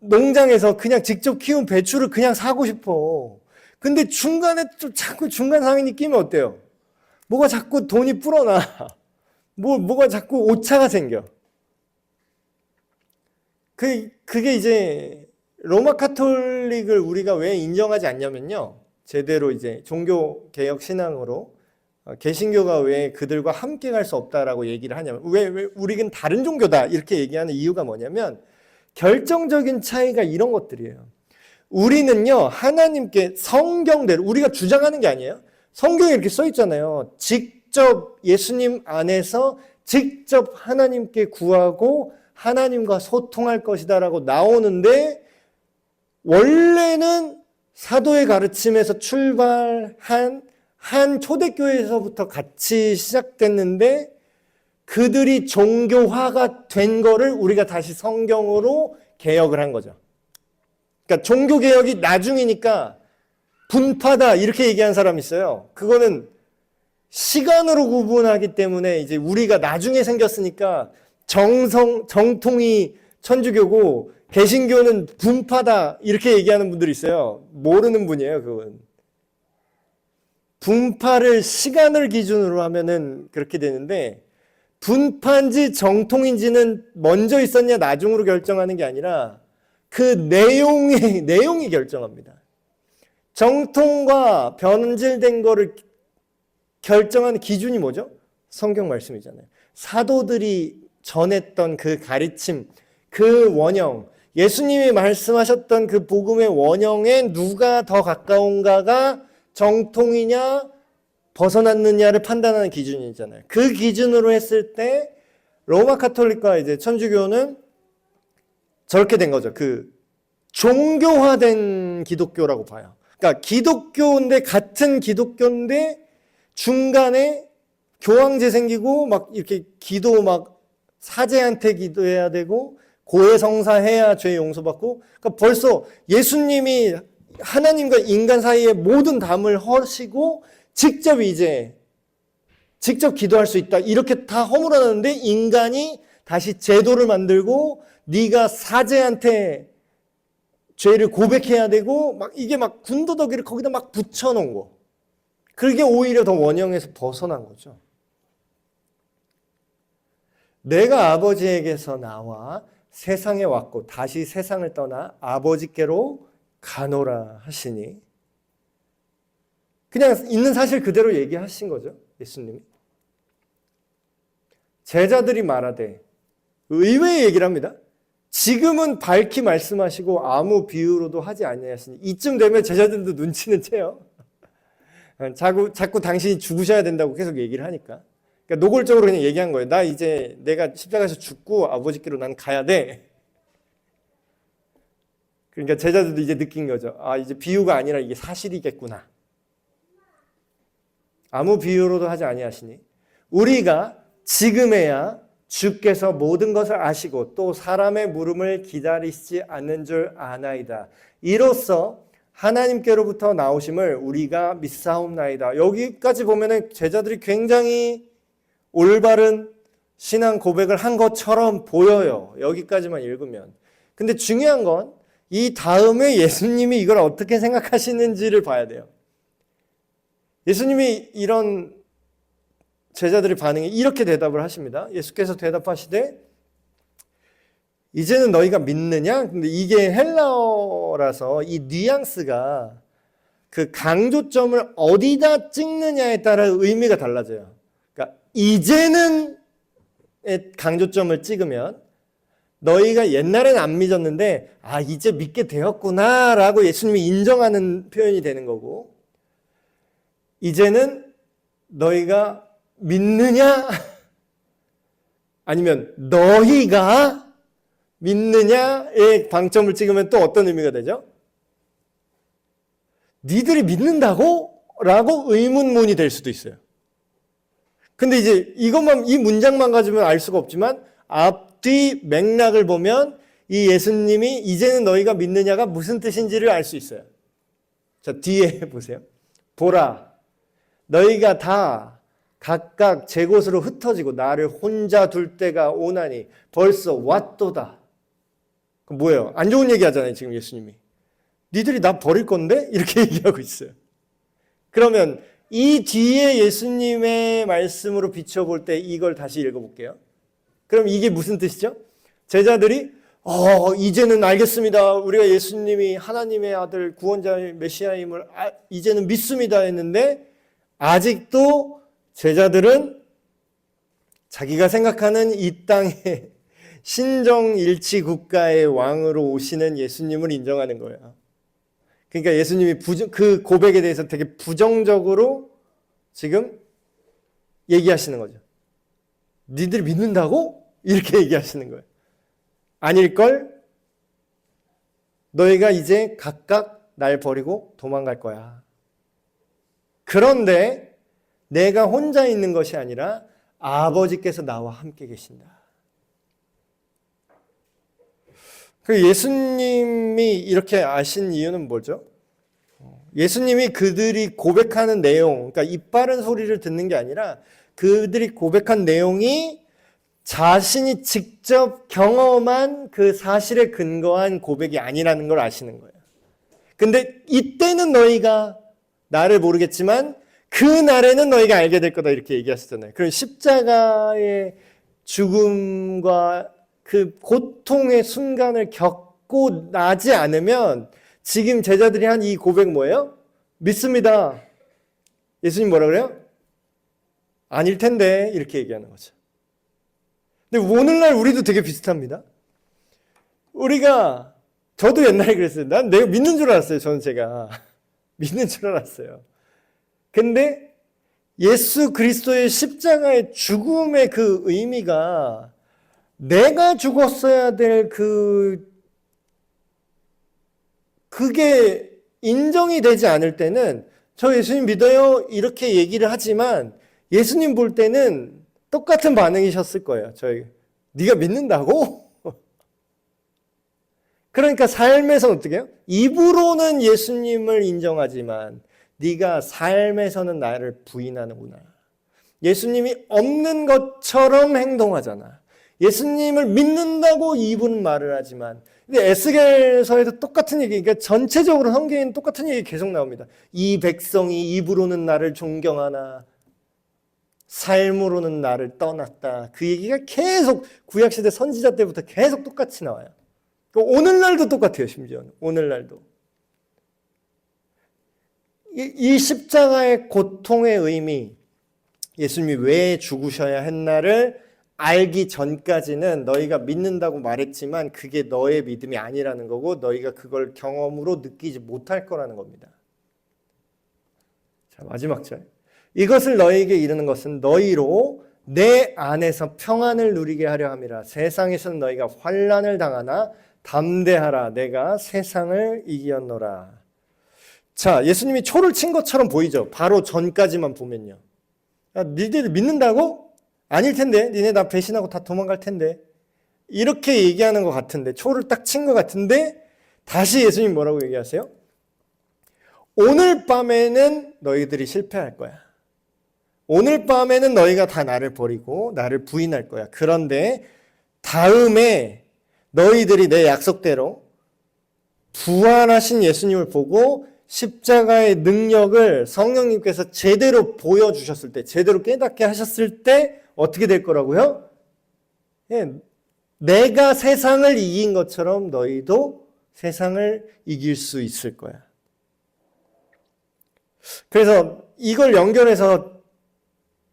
농장에서 그냥 직접 키운 배추를 그냥 사고 싶어. 근데 중간에 또 자꾸 중간 상인이 끼면 어때요? 뭐가 자꾸 돈이 불어나. 뭐가 자꾸 오차가 생겨. 그게 이제 로마 카톨릭을 우리가 왜 인정하지 않냐면요. 제대로 이제 종교 개혁 신앙으로 개신교가 왜 그들과 함께 갈 수 없다라고 얘기를 하냐면 왜 우리는 다른 종교다 이렇게 얘기하는 이유가 뭐냐면 결정적인 차이가 이런 것들이에요. 우리는요 하나님께 성경대로 우리가 주장하는 게 아니에요. 성경에 이렇게 써 있잖아요. 직접 예수님 안에서 직접 하나님께 구하고 하나님과 소통할 것이다라고 나오는데 원래는 사도의 가르침에서 출발한 한 초대교회에서부터 같이 시작됐는데 그들이 종교화가 된 거를 우리가 다시 성경으로 개혁을 한 거죠. 그러니까 종교개혁이 나중이니까 분파다 이렇게 얘기한 사람이 있어요. 그거는 시간으로 구분하기 때문에 이제 우리가 나중에 생겼으니까 정통이 천주교고 개신교는 분파다 이렇게 얘기하는 분들이 있어요. 모르는 분이에요, 그건. 분파를 시간을 기준으로 하면은 그렇게 되는데 분파인지 정통인지는 먼저 있었냐 나중으로 결정하는 게 아니라 그 내용이 결정합니다. 정통과 변질된 거를 결정하는 기준이 뭐죠? 성경 말씀이잖아요. 사도들이 전했던 그 가르침, 그 원형, 예수님이 말씀하셨던 그 복음의 원형에 누가 더 가까운가가 정통이냐 벗어났느냐를 판단하는 기준이잖아요. 그 기준으로 했을 때 로마 카톨릭과 이제 천주교는 저렇게 된 거죠. 그 종교화된 기독교라고 봐요. 그러니까 기독교인데 같은 기독교인데 중간에 교황제 생기고 막 이렇게 기도 막 사제한테 기도해야 되고 고해성사 해야 죄 용서받고 그러니까 벌써 예수님이 하나님과 인간 사이에 모든 담을 허시고 직접 기도할 수 있다 이렇게 다 허물어놨는데 인간이 다시 제도를 만들고 네가 사제한테 죄를 고백해야 되고 막 이게 막 군더더기를 거기다 막 붙여놓은 거. 그게 오히려 더 원형에서 벗어난 거죠. 내가 아버지에게서 나와 세상에 왔고 다시 세상을 떠나 아버지께로 가노라 하시니 그냥 있는 사실 그대로 얘기하신 거죠. 예수님이. 제자들이 말하되 의외의 얘기를 합니다. 지금은 밝히 말씀하시고 아무 비유로도 하지 아니하시니 이쯤 되면 제자들도 눈치는 채요. 자꾸 당신이 죽으셔야 된다고 계속 얘기를 하니까. 그러니까 노골적으로 그냥 얘기한 거예요. 나 이제 내가 십자가에서 죽고 아버지께로 난 가야 돼. 그러니까 제자들도 이제 느낀 거죠. 아, 이제 비유가 아니라 이게 사실이겠구나. 아무 비유로도 하지 아니하시니 우리가 지금에야 주께서 모든 것을 아시고 또 사람의 물음을 기다리시지 않는 줄 아나이다. 이로써 하나님께로부터 나오심을 우리가 믿사옵나이다. 여기까지 보면은 제자들이 굉장히 올바른 신앙 고백을 한 것처럼 보여요. 여기까지만 읽으면. 근데 중요한 건 이 다음에 예수님이 이걸 어떻게 생각하시는지를 봐야 돼요. 예수님이 이런 제자들의 반응에 이렇게 대답을 하십니다. 예수께서 대답하시되 이제는 너희가 믿느냐? 근데 이게 헬라어라서 이 뉘앙스가 그 강조점을 어디다 찍느냐에 따라 의미가 달라져요. 그러니까 이제는 강조점을 찍으면 너희가 옛날에는 안 믿었는데 아 이제 믿게 되었구나라고 예수님이 인정하는 표현이 되는 거고 이제는 너희가 믿느냐? 아니면 너희가 믿느냐에 방점을 찍으면 또 어떤 의미가 되죠? 니들이 믿는다고? 라고 의문문이 될 수도 있어요. 근데 이제 이 문장만 가지면 알 수가 없지만 앞뒤 맥락을 보면 이 예수님이 이제는 너희가 믿느냐가 무슨 뜻인지를 알 수 있어요. 자, 뒤에 보세요. 보라. 너희가 다 각각 제 곳으로 흩어지고 나를 혼자 둘 때가 오나니 벌써 왔도다. 그 뭐예요? 안 좋은 얘기 하잖아요, 지금 예수님이. 니들이 나 버릴 건데? 이렇게 얘기하고 있어요. 그러면 이 뒤에 예수님의 말씀으로 비춰볼 때 이걸 다시 읽어볼게요. 그럼 이게 무슨 뜻이죠? 제자들이 이제는 알겠습니다. 우리가 예수님이 하나님의 아들 구원자의 메시아임을 이제는 믿습니다 했는데 아직도 제자들은 자기가 생각하는 이 땅의 신정일치 국가의 왕으로 오시는 예수님을 인정하는 거예요. 그러니까 예수님이 그 고백에 대해서 되게 부정적으로 지금 얘기하시는 거죠. 니들이 믿는다고? 이렇게 얘기하시는 거예요. 아닐걸? 너희가 이제 각각 날 버리고 도망갈 거야. 그런데 내가 혼자 있는 것이 아니라 아버지께서 나와 함께 계신다. 예수님이 이렇게 아신 이유는 뭐죠? 예수님이 그들이 고백하는 내용, 그러니까 입 바른 소리를 듣는 게 아니라 그들이 고백한 내용이 자신이 직접 경험한 그 사실에 근거한 고백이 아니라는 걸 아시는 거예요. 근데 이때는 너희가 나를 모르겠지만 그 날에는 너희가 알게 될 거다 이렇게 얘기하시잖아요. 그럼 십자가의 죽음과 그 고통의 순간을 겪고 나지 않으면 지금 제자들이 한 이 고백 뭐예요? 믿습니다. 예수님 뭐라 그래요? 아닐 텐데 이렇게 얘기하는 거죠. 근데 오늘날 우리도 되게 비슷합니다. 저도 옛날에 그랬어요. 난 내가 믿는 줄 알았어요. 저는 제가 믿는 줄 알았어요. 근데 예수 그리스도의 십자가의 죽음의 그 의미가 내가 죽었어야 될 그게 인정이 되지 않을 때는 저 예수님 믿어요 이렇게 얘기를 하지만 예수님 볼 때는 똑같은 반응이셨을 거예요. 네가 믿는다고? 그러니까 삶에서는 어떻게 해요? 입으로는 예수님을 인정하지만 네가 삶에서는 나를 부인하는구나. 예수님이 없는 것처럼 행동하잖아. 예수님을 믿는다고 입은 말을 하지만 근데 에스겔서에도 똑같은 얘기, 그러니까 전체적으로 성경에는 똑같은 얘기 계속 나옵니다. 이 백성이 입으로는 나를 존경하나 삶으로는 나를 떠났다. 그 얘기가 계속 구약시대 선지자 때부터 계속 똑같이 나와요. 오늘날도 똑같아요. 심지어는 오늘날도. 이 십자가의 고통의 의미, 예수님이 왜 죽으셔야 했나를 알기 전까지는 너희가 믿는다고 말했지만 그게 너의 믿음이 아니라는 거고 너희가 그걸 경험으로 느끼지 못할 거라는 겁니다. 자, 마지막 절. 이것을 너희에게 이르는 것은 너희로 내 안에서 평안을 누리게 하려 함이라. 세상에서는 너희가 환난을 당하나 담대하라. 내가 세상을 이겼노라. 자, 예수님이 초를 친 것처럼 보이죠. 바로 전까지만 보면요. 야, 니들 믿는다고? 아닐 텐데. 니네 나 배신하고 다 도망갈 텐데. 이렇게 얘기하는 것 같은데, 초를 딱 친 것 같은데 다시 예수님 뭐라고 얘기하세요? 오늘 밤에는 너희들이 실패할 거야. 오늘 밤에는 너희가 다 나를 버리고 나를 부인할 거야. 그런데 다음에 너희들이 내 약속대로 부활하신 예수님을 보고 십자가의 능력을 성령님께서 제대로 보여주셨을 때, 제대로 깨닫게 하셨을 때 어떻게 될 거라고요? 예, 내가 세상을 이긴 것처럼 너희도 세상을 이길 수 있을 거야. 그래서 이걸 연결해서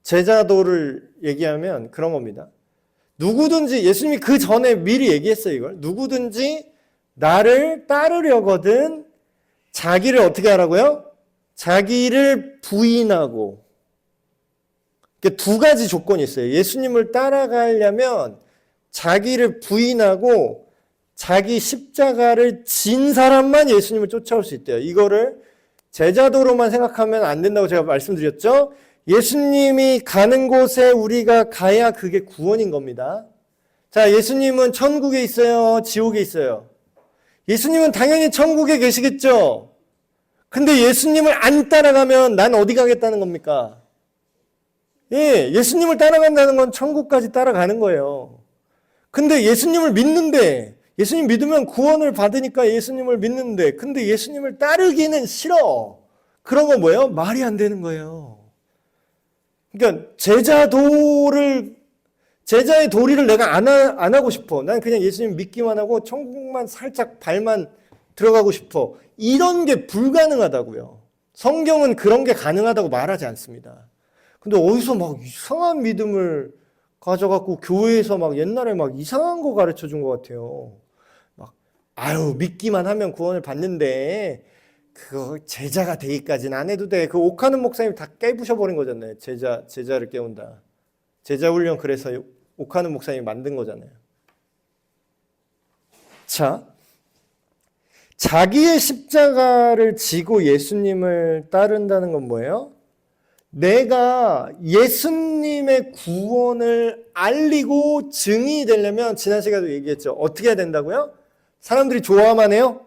제자도를 얘기하면 그런 겁니다. 누구든지, 예수님이 그 전에 미리 얘기했어요, 이걸. 누구든지 나를 따르려거든 자기를 어떻게 하라고요? 자기를 부인하고. 두 가지 조건이 있어요. 예수님을 따라가려면 자기를 부인하고 자기 십자가를 진 사람만 예수님을 쫓아올 수 있대요. 이거를 제자도로만 생각하면 안 된다고 제가 말씀드렸죠. 예수님이 가는 곳에 우리가 가야 그게 구원인 겁니다. 자, 예수님은 천국에 있어요? 지옥에 있어요? 예수님은 당연히 천국에 계시겠죠? 근데 예수님을 안 따라가면 난 어디 가겠다는 겁니까? 예, 예수님을 따라간다는 건 천국까지 따라가는 거예요. 근데 예수님을 믿는데, 예수님 믿으면 구원을 받으니까 예수님을 믿는데, 근데 예수님을 따르기는 싫어. 그런 건 뭐예요? 말이 안 되는 거예요. 그러니까 제자의 도리를 내가 안 하고 싶어. 난 그냥 예수님 믿기만 하고 천국만 살짝 발만 들어가고 싶어. 이런 게 불가능하다고요. 성경은 그런 게 가능하다고 말하지 않습니다. 근데 어디서 막 이상한 믿음을 가져갖고 교회에서 막 옛날에 막 이상한 거 가르쳐 준 것 같아요. 막, 믿기만 하면 구원을 받는데, 그거 제자가 되기까지는 안 해도 돼. 그 옥하는 목사님 다 깨부셔버린 거잖아요. 제자를 깨운다. 제자 훈련 그래서 옥하는 목사님이 만든 거잖아요. 자, 자기의 십자가를 지고 예수님을 따른다는 건 뭐예요? 내가 예수님의 구원을 알리고 증인이 되려면 지난 시간에도 얘기했죠. 어떻게 해야 된다고요? 사람들이 좋아만 해요?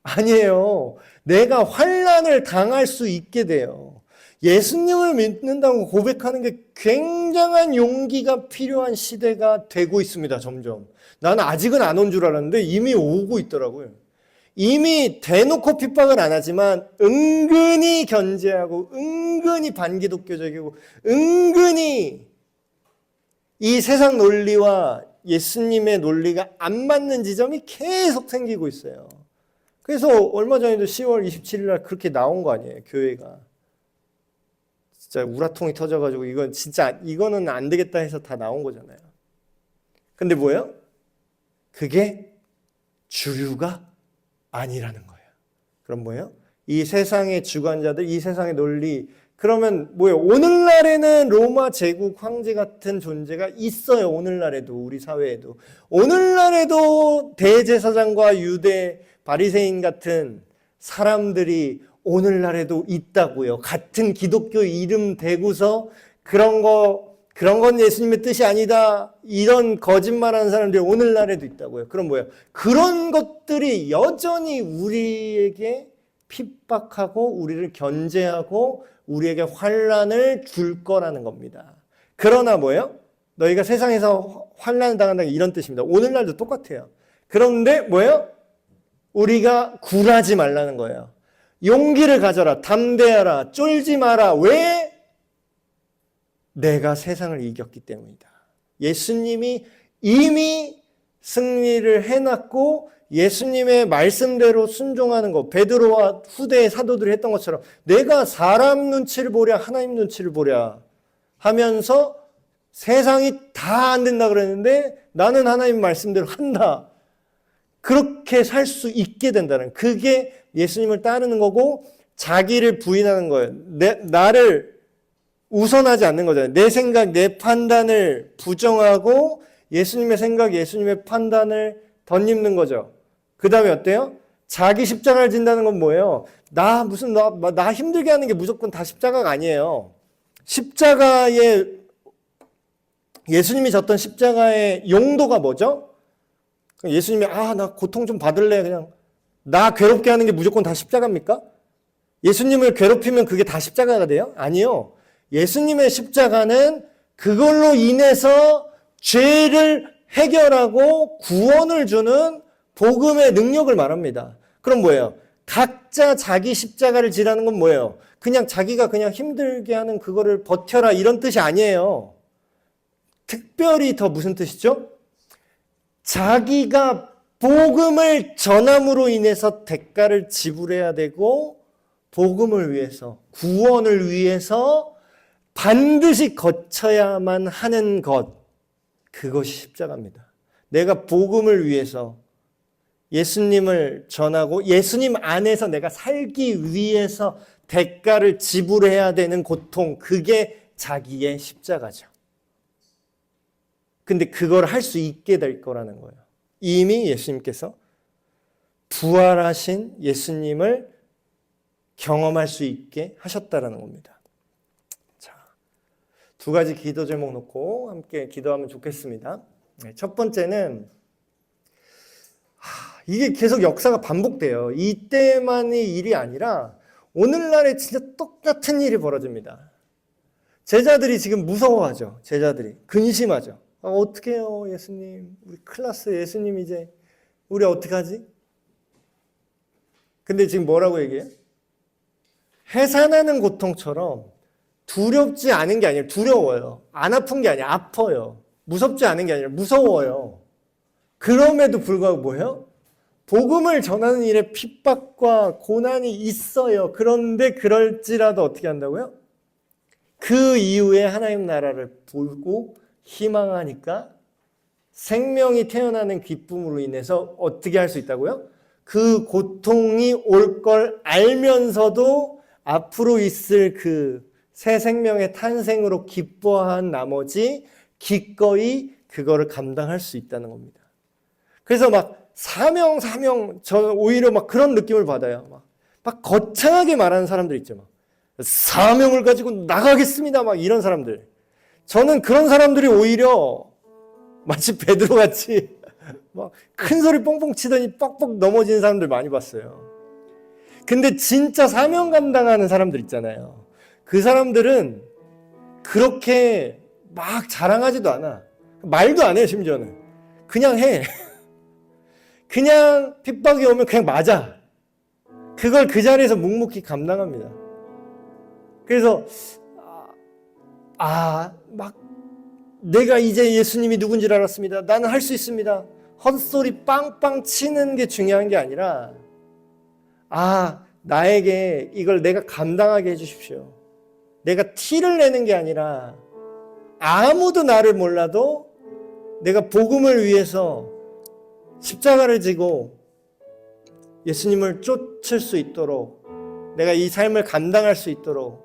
아니에요. 내가 환난을 당할 수 있게 돼요. 예수님을 믿는다고 고백하는 게 굉장한 용기가 필요한 시대가 되고 있습니다. 점점. 나는 아직은 안 온 줄 알았는데 이미 오고 있더라고요. 이미 대놓고 핍박을 안 하지만 은근히 견제하고 은근히 반기독교적이고 은근히 이 세상 논리와 예수님의 논리가 안 맞는 지점이 계속 생기고 있어요. 그래서 얼마 전에도 10월 27일 날 그렇게 나온 거 아니에요, 교회가. 진짜 우라통이 터져가지고 이거는 안 되겠다 해서 다 나온 거잖아요. 근데 뭐예요? 그게 주류가 아니라는 거예요. 그럼 뭐예요? 이 세상의 주관자들, 이 세상의 논리, 그러면 뭐예요? 오늘날에는 로마 제국 황제 같은 존재가 있어요. 오늘날에도, 우리 사회에도. 오늘날에도 대제사장과 유대 바리새인 같은 사람들이 오늘날에도 있다고요. 같은 기독교 이름 대고서 그런 건 예수님의 뜻이 아니다. 이런 거짓말하는 사람들이 오늘날에도 있다고요. 그럼 뭐예요? 그런 것들이 여전히 우리에게 핍박하고 우리를 견제하고 우리에게 환난을 줄 거라는 겁니다. 그러나 뭐예요? 너희가 세상에서 환난을 당한다는 이런 뜻입니다. 오늘날도 똑같아요. 그런데 뭐예요? 우리가 굴하지 말라는 거예요. 용기를 가져라. 담대하라. 쫄지 마라. 왜? 내가 세상을 이겼기 때문이다. 예수님이 이미 승리를 해놨고 예수님의 말씀대로 순종하는 것, 베드로와 후대의 사도들이 했던 것처럼 내가 사람 눈치를 보랴 하나님 눈치를 보랴 하면서 세상이 다 안 된다 그랬는데 나는 하나님 말씀대로 한다. 그렇게 살 수 있게 된다는, 그게 예수님을 따르는 거고 자기를 부인하는 거예요. 나를 우선하지 않는 거잖아요. 내 생각, 내 판단을 부정하고 예수님의 생각, 예수님의 판단을 덧입는 거죠. 그 다음에 어때요? 자기 십자가를 진다는 건 뭐예요? 나 힘들게 하는 게 무조건 다 십자가가 아니에요. 예수님이 졌던 십자가의 용도가 뭐죠? 예수님이 나 고통 좀 받을래, 그냥 나 괴롭게 하는 게 무조건 다 십자가입니까? 예수님을 괴롭히면 그게 다 십자가가 돼요? 아니요. 예수님의 십자가는 그걸로 인해서 죄를 해결하고 구원을 주는 복음의 능력을 말합니다. 그럼 뭐예요? 각자 자기 십자가를 지라는 건 뭐예요? 그냥 자기가 그냥 힘들게 하는 그거를 버텨라 이런 뜻이 아니에요. 특별히 더 무슨 뜻이죠? 자기가 복음을 전함으로 인해서 대가를 지불해야 되고 복음을 위해서, 구원을 위해서 반드시 거쳐야만 하는 것, 그것이 십자가입니다. 내가 복음을 위해서 예수님을 전하고 예수님 안에서 내가 살기 위해서 대가를 지불해야 되는 고통, 그게 자기의 십자가죠. 근데 그걸 할 수 있게 될 거라는 거예요. 이미 예수님께서 부활하신 예수님을 경험할 수 있게 하셨다라는 겁니다. 자, 두 가지 기도 제목 놓고 함께 기도하면 좋겠습니다. 첫 번째는 이게 계속 역사가 반복돼요. 이때만의 일이 아니라 오늘날에 진짜 똑같은 일이 벌어집니다. 제자들이 지금 무서워하죠. 제자들이 근심하죠. 어떻게 해요, 예수님? 우리 클라스 예수님 이제 우리 어떡하지? 근데 지금 뭐라고 얘기해요? 해산하는 고통처럼 두렵지 않은 게 아니라 두려워요. 안 아픈 게 아니라 아파요. 무섭지 않은 게 아니라 무서워요. 그럼에도 불구하고 뭐예요? 복음을 전하는 일에 핍박과 고난이 있어요. 그런데 그럴지라도 어떻게 한다고요? 그 이후에 하나님 나라를 보고 희망하니까 생명이 태어나는 기쁨으로 인해서 어떻게 할 수 있다고요? 그 고통이 올 걸 알면서도 앞으로 있을 그 새 생명의 탄생으로 기뻐한 나머지 기꺼이 그거를 감당할 수 있다는 겁니다. 그래서 막 사명 저 오히려 막 그런 느낌을 받아요. 막 거창하게 말하는 사람들 있죠. 막 사명을 가지고 나가겠습니다. 막 이런 사람들. 저는 그런 사람들이 오히려 마치 베드로 같이 막 큰 소리 뻥뻥 치더니 뻑뻑 넘어지는 사람들 많이 봤어요. 근데 진짜 사명 감당하는 사람들 있잖아요. 그 사람들은 그렇게 막 자랑하지도 않아. 말도 안 해요, 심지어는. 그냥 해. 그냥 핍박이 오면 그냥 맞아. 그걸 그 자리에서 묵묵히 감당합니다. 그래서 막 내가 이제 예수님이 누군지 알았습니다. 나는 할 수 있습니다. 헛소리 빵빵 치는 게 중요한 게 아니라 나에게 이걸 내가 감당하게 해주십시오. 내가 티를 내는 게 아니라 아무도 나를 몰라도 내가 복음을 위해서 십자가를 지고 예수님을 쫓을 수 있도록 내가 이 삶을 감당할 수 있도록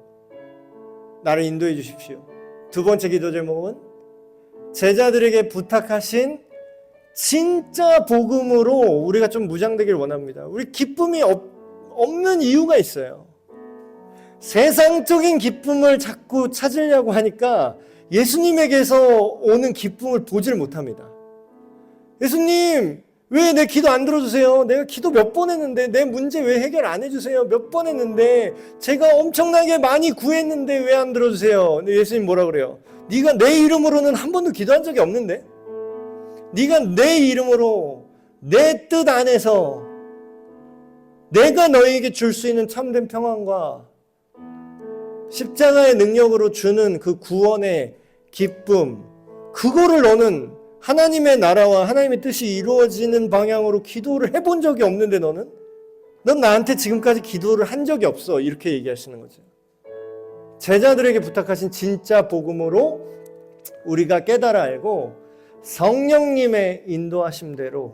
나를 인도해 주십시오. 두 번째 기도 제목은 제자들에게 부탁하신 진짜 복음으로 우리가 좀 무장되길 원합니다. 우리 기쁨이 없는 이유가 있어요. 세상적인 기쁨을 자꾸 찾으려고 하니까 예수님에게서 오는 기쁨을 보질 못합니다. 예수님, 왜 내 기도 안 들어주세요? 내가 기도 몇 번 했는데 내 문제 왜 해결 안 해주세요? 몇 번 했는데 제가 엄청나게 많이 구했는데 왜 안 들어주세요? 근데 예수님 뭐라 그래요? 네가 내 이름으로는 한 번도 기도한 적이 없는데? 네가 내 이름으로 내 뜻 안에서 내가 너에게 줄 수 있는 참된 평안과 십자가의 능력으로 주는 그 구원의 기쁨, 그거를 너는 하나님의 나라와 하나님의 뜻이 이루어지는 방향으로 기도를 해본 적이 없는데 넌 나한테 지금까지 기도를 한 적이 없어. 이렇게 얘기하시는 거죠. 제자들에게 부탁하신 진짜 복음으로 우리가 깨달아 알고 성령님의 인도하심대로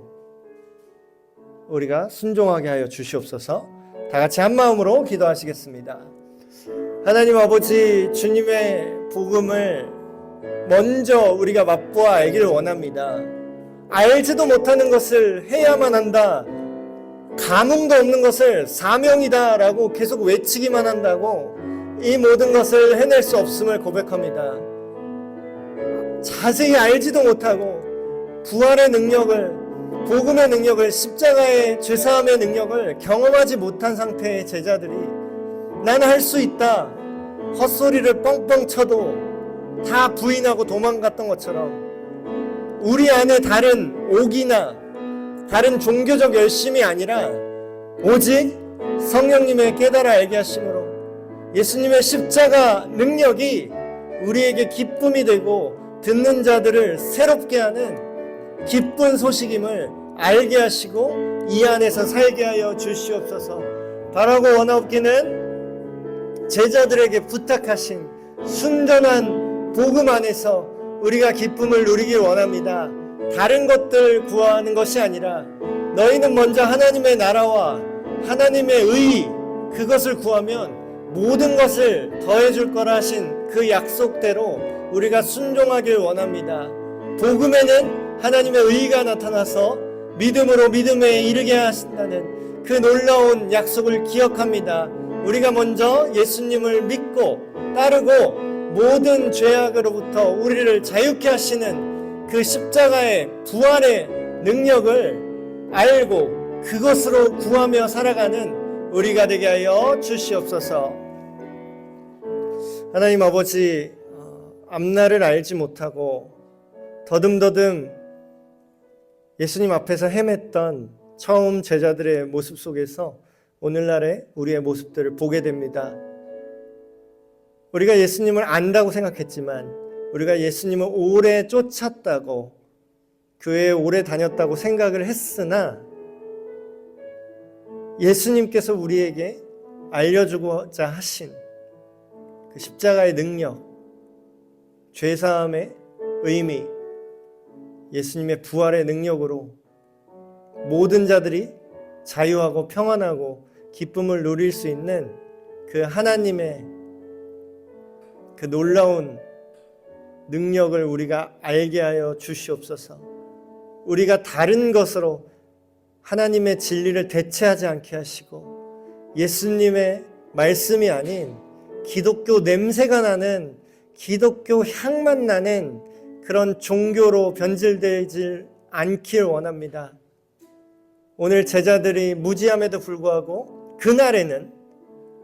우리가 순종하게 하여 주시옵소서. 다 같이 한 마음으로 기도하시겠습니다. 하나님 아버지, 주님의 복음을 먼저 우리가 맛보아 알기를 원합니다. 알지도 못하는 것을 해야만 한다, 감흥도 없는 것을 사명이다 라고 계속 외치기만 한다고 이 모든 것을 해낼 수 없음을 고백합니다. 자세히 알지도 못하고 부활의 능력을, 복음의 능력을, 십자가의 죄사함의 능력을 경험하지 못한 상태의 제자들이 나는 할 수 있다, 헛소리를 뻥뻥 쳐도 다 부인하고 도망갔던 것처럼 우리 안에 다른 옥이나 다른 종교적 열심이 아니라 오직 성령님의 깨달아 알게 하심으로 예수님의 십자가 능력이 우리에게 기쁨이 되고 듣는 자들을 새롭게 하는 기쁜 소식임을 알게 하시고 이 안에서 살게 하여 주시옵소서. 바라고 원하옵기는 제자들에게 부탁하신 순전한 복음 안에서 우리가 기쁨을 누리길 원합니다. 다른 것들 구하는 것이 아니라 너희는 먼저 하나님의 나라와 하나님의 의, 그것을 구하면 모든 것을 더해줄 거라 하신 그 약속대로 우리가 순종하길 원합니다. 복음에는 하나님의 의가 나타나서 믿음으로 믿음에 이르게 하신다는 그 놀라운 약속을 기억합니다. 우리가 먼저 예수님을 믿고 따르고 모든 죄악으로부터 우리를 자유케 하시는 그 십자가의 부활의 능력을 알고 그것으로 구하며 살아가는 우리가 되게 하여 주시옵소서. 하나님 아버지, 앞날을 알지 못하고 더듬더듬 예수님 앞에서 헤맸던 처음 제자들의 모습 속에서 오늘날의 우리의 모습들을 보게 됩니다. 우리가 예수님을 안다고 생각했지만, 우리가 예수님을 오래 쫓았다고, 교회에 오래 다녔다고 생각을 했으나 예수님께서 우리에게 알려주고자 하신 그 십자가의 능력, 죄사함의 의미, 예수님의 부활의 능력으로 모든 자들이 자유하고 평안하고 기쁨을 누릴 수 있는 그 하나님의 그 놀라운 능력을 우리가 알게 하여 주시옵소서. 우리가 다른 것으로 하나님의 진리를 대체하지 않게 하시고, 예수님의 말씀이 아닌 기독교 냄새가 나는, 기독교 향만 나는 그런 종교로 변질되지 않길 원합니다. 오늘 제자들이 무지함에도 불구하고 그날에는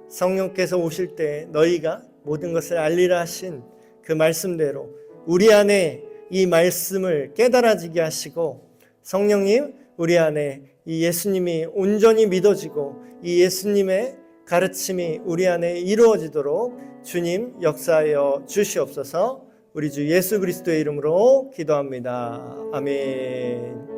성령께서 오실 때 너희가 모든 것을 알리라 하신 그 말씀대로 우리 안에 이 말씀을 깨달아지게 하시고, 성령님, 우리 안에 이 예수님이 온전히 믿어지고 이 예수님의 가르침이 우리 안에 이루어지도록 주님 역사하여 주시옵소서. 우리 주 예수 그리스도의 이름으로 기도합니다. 아멘.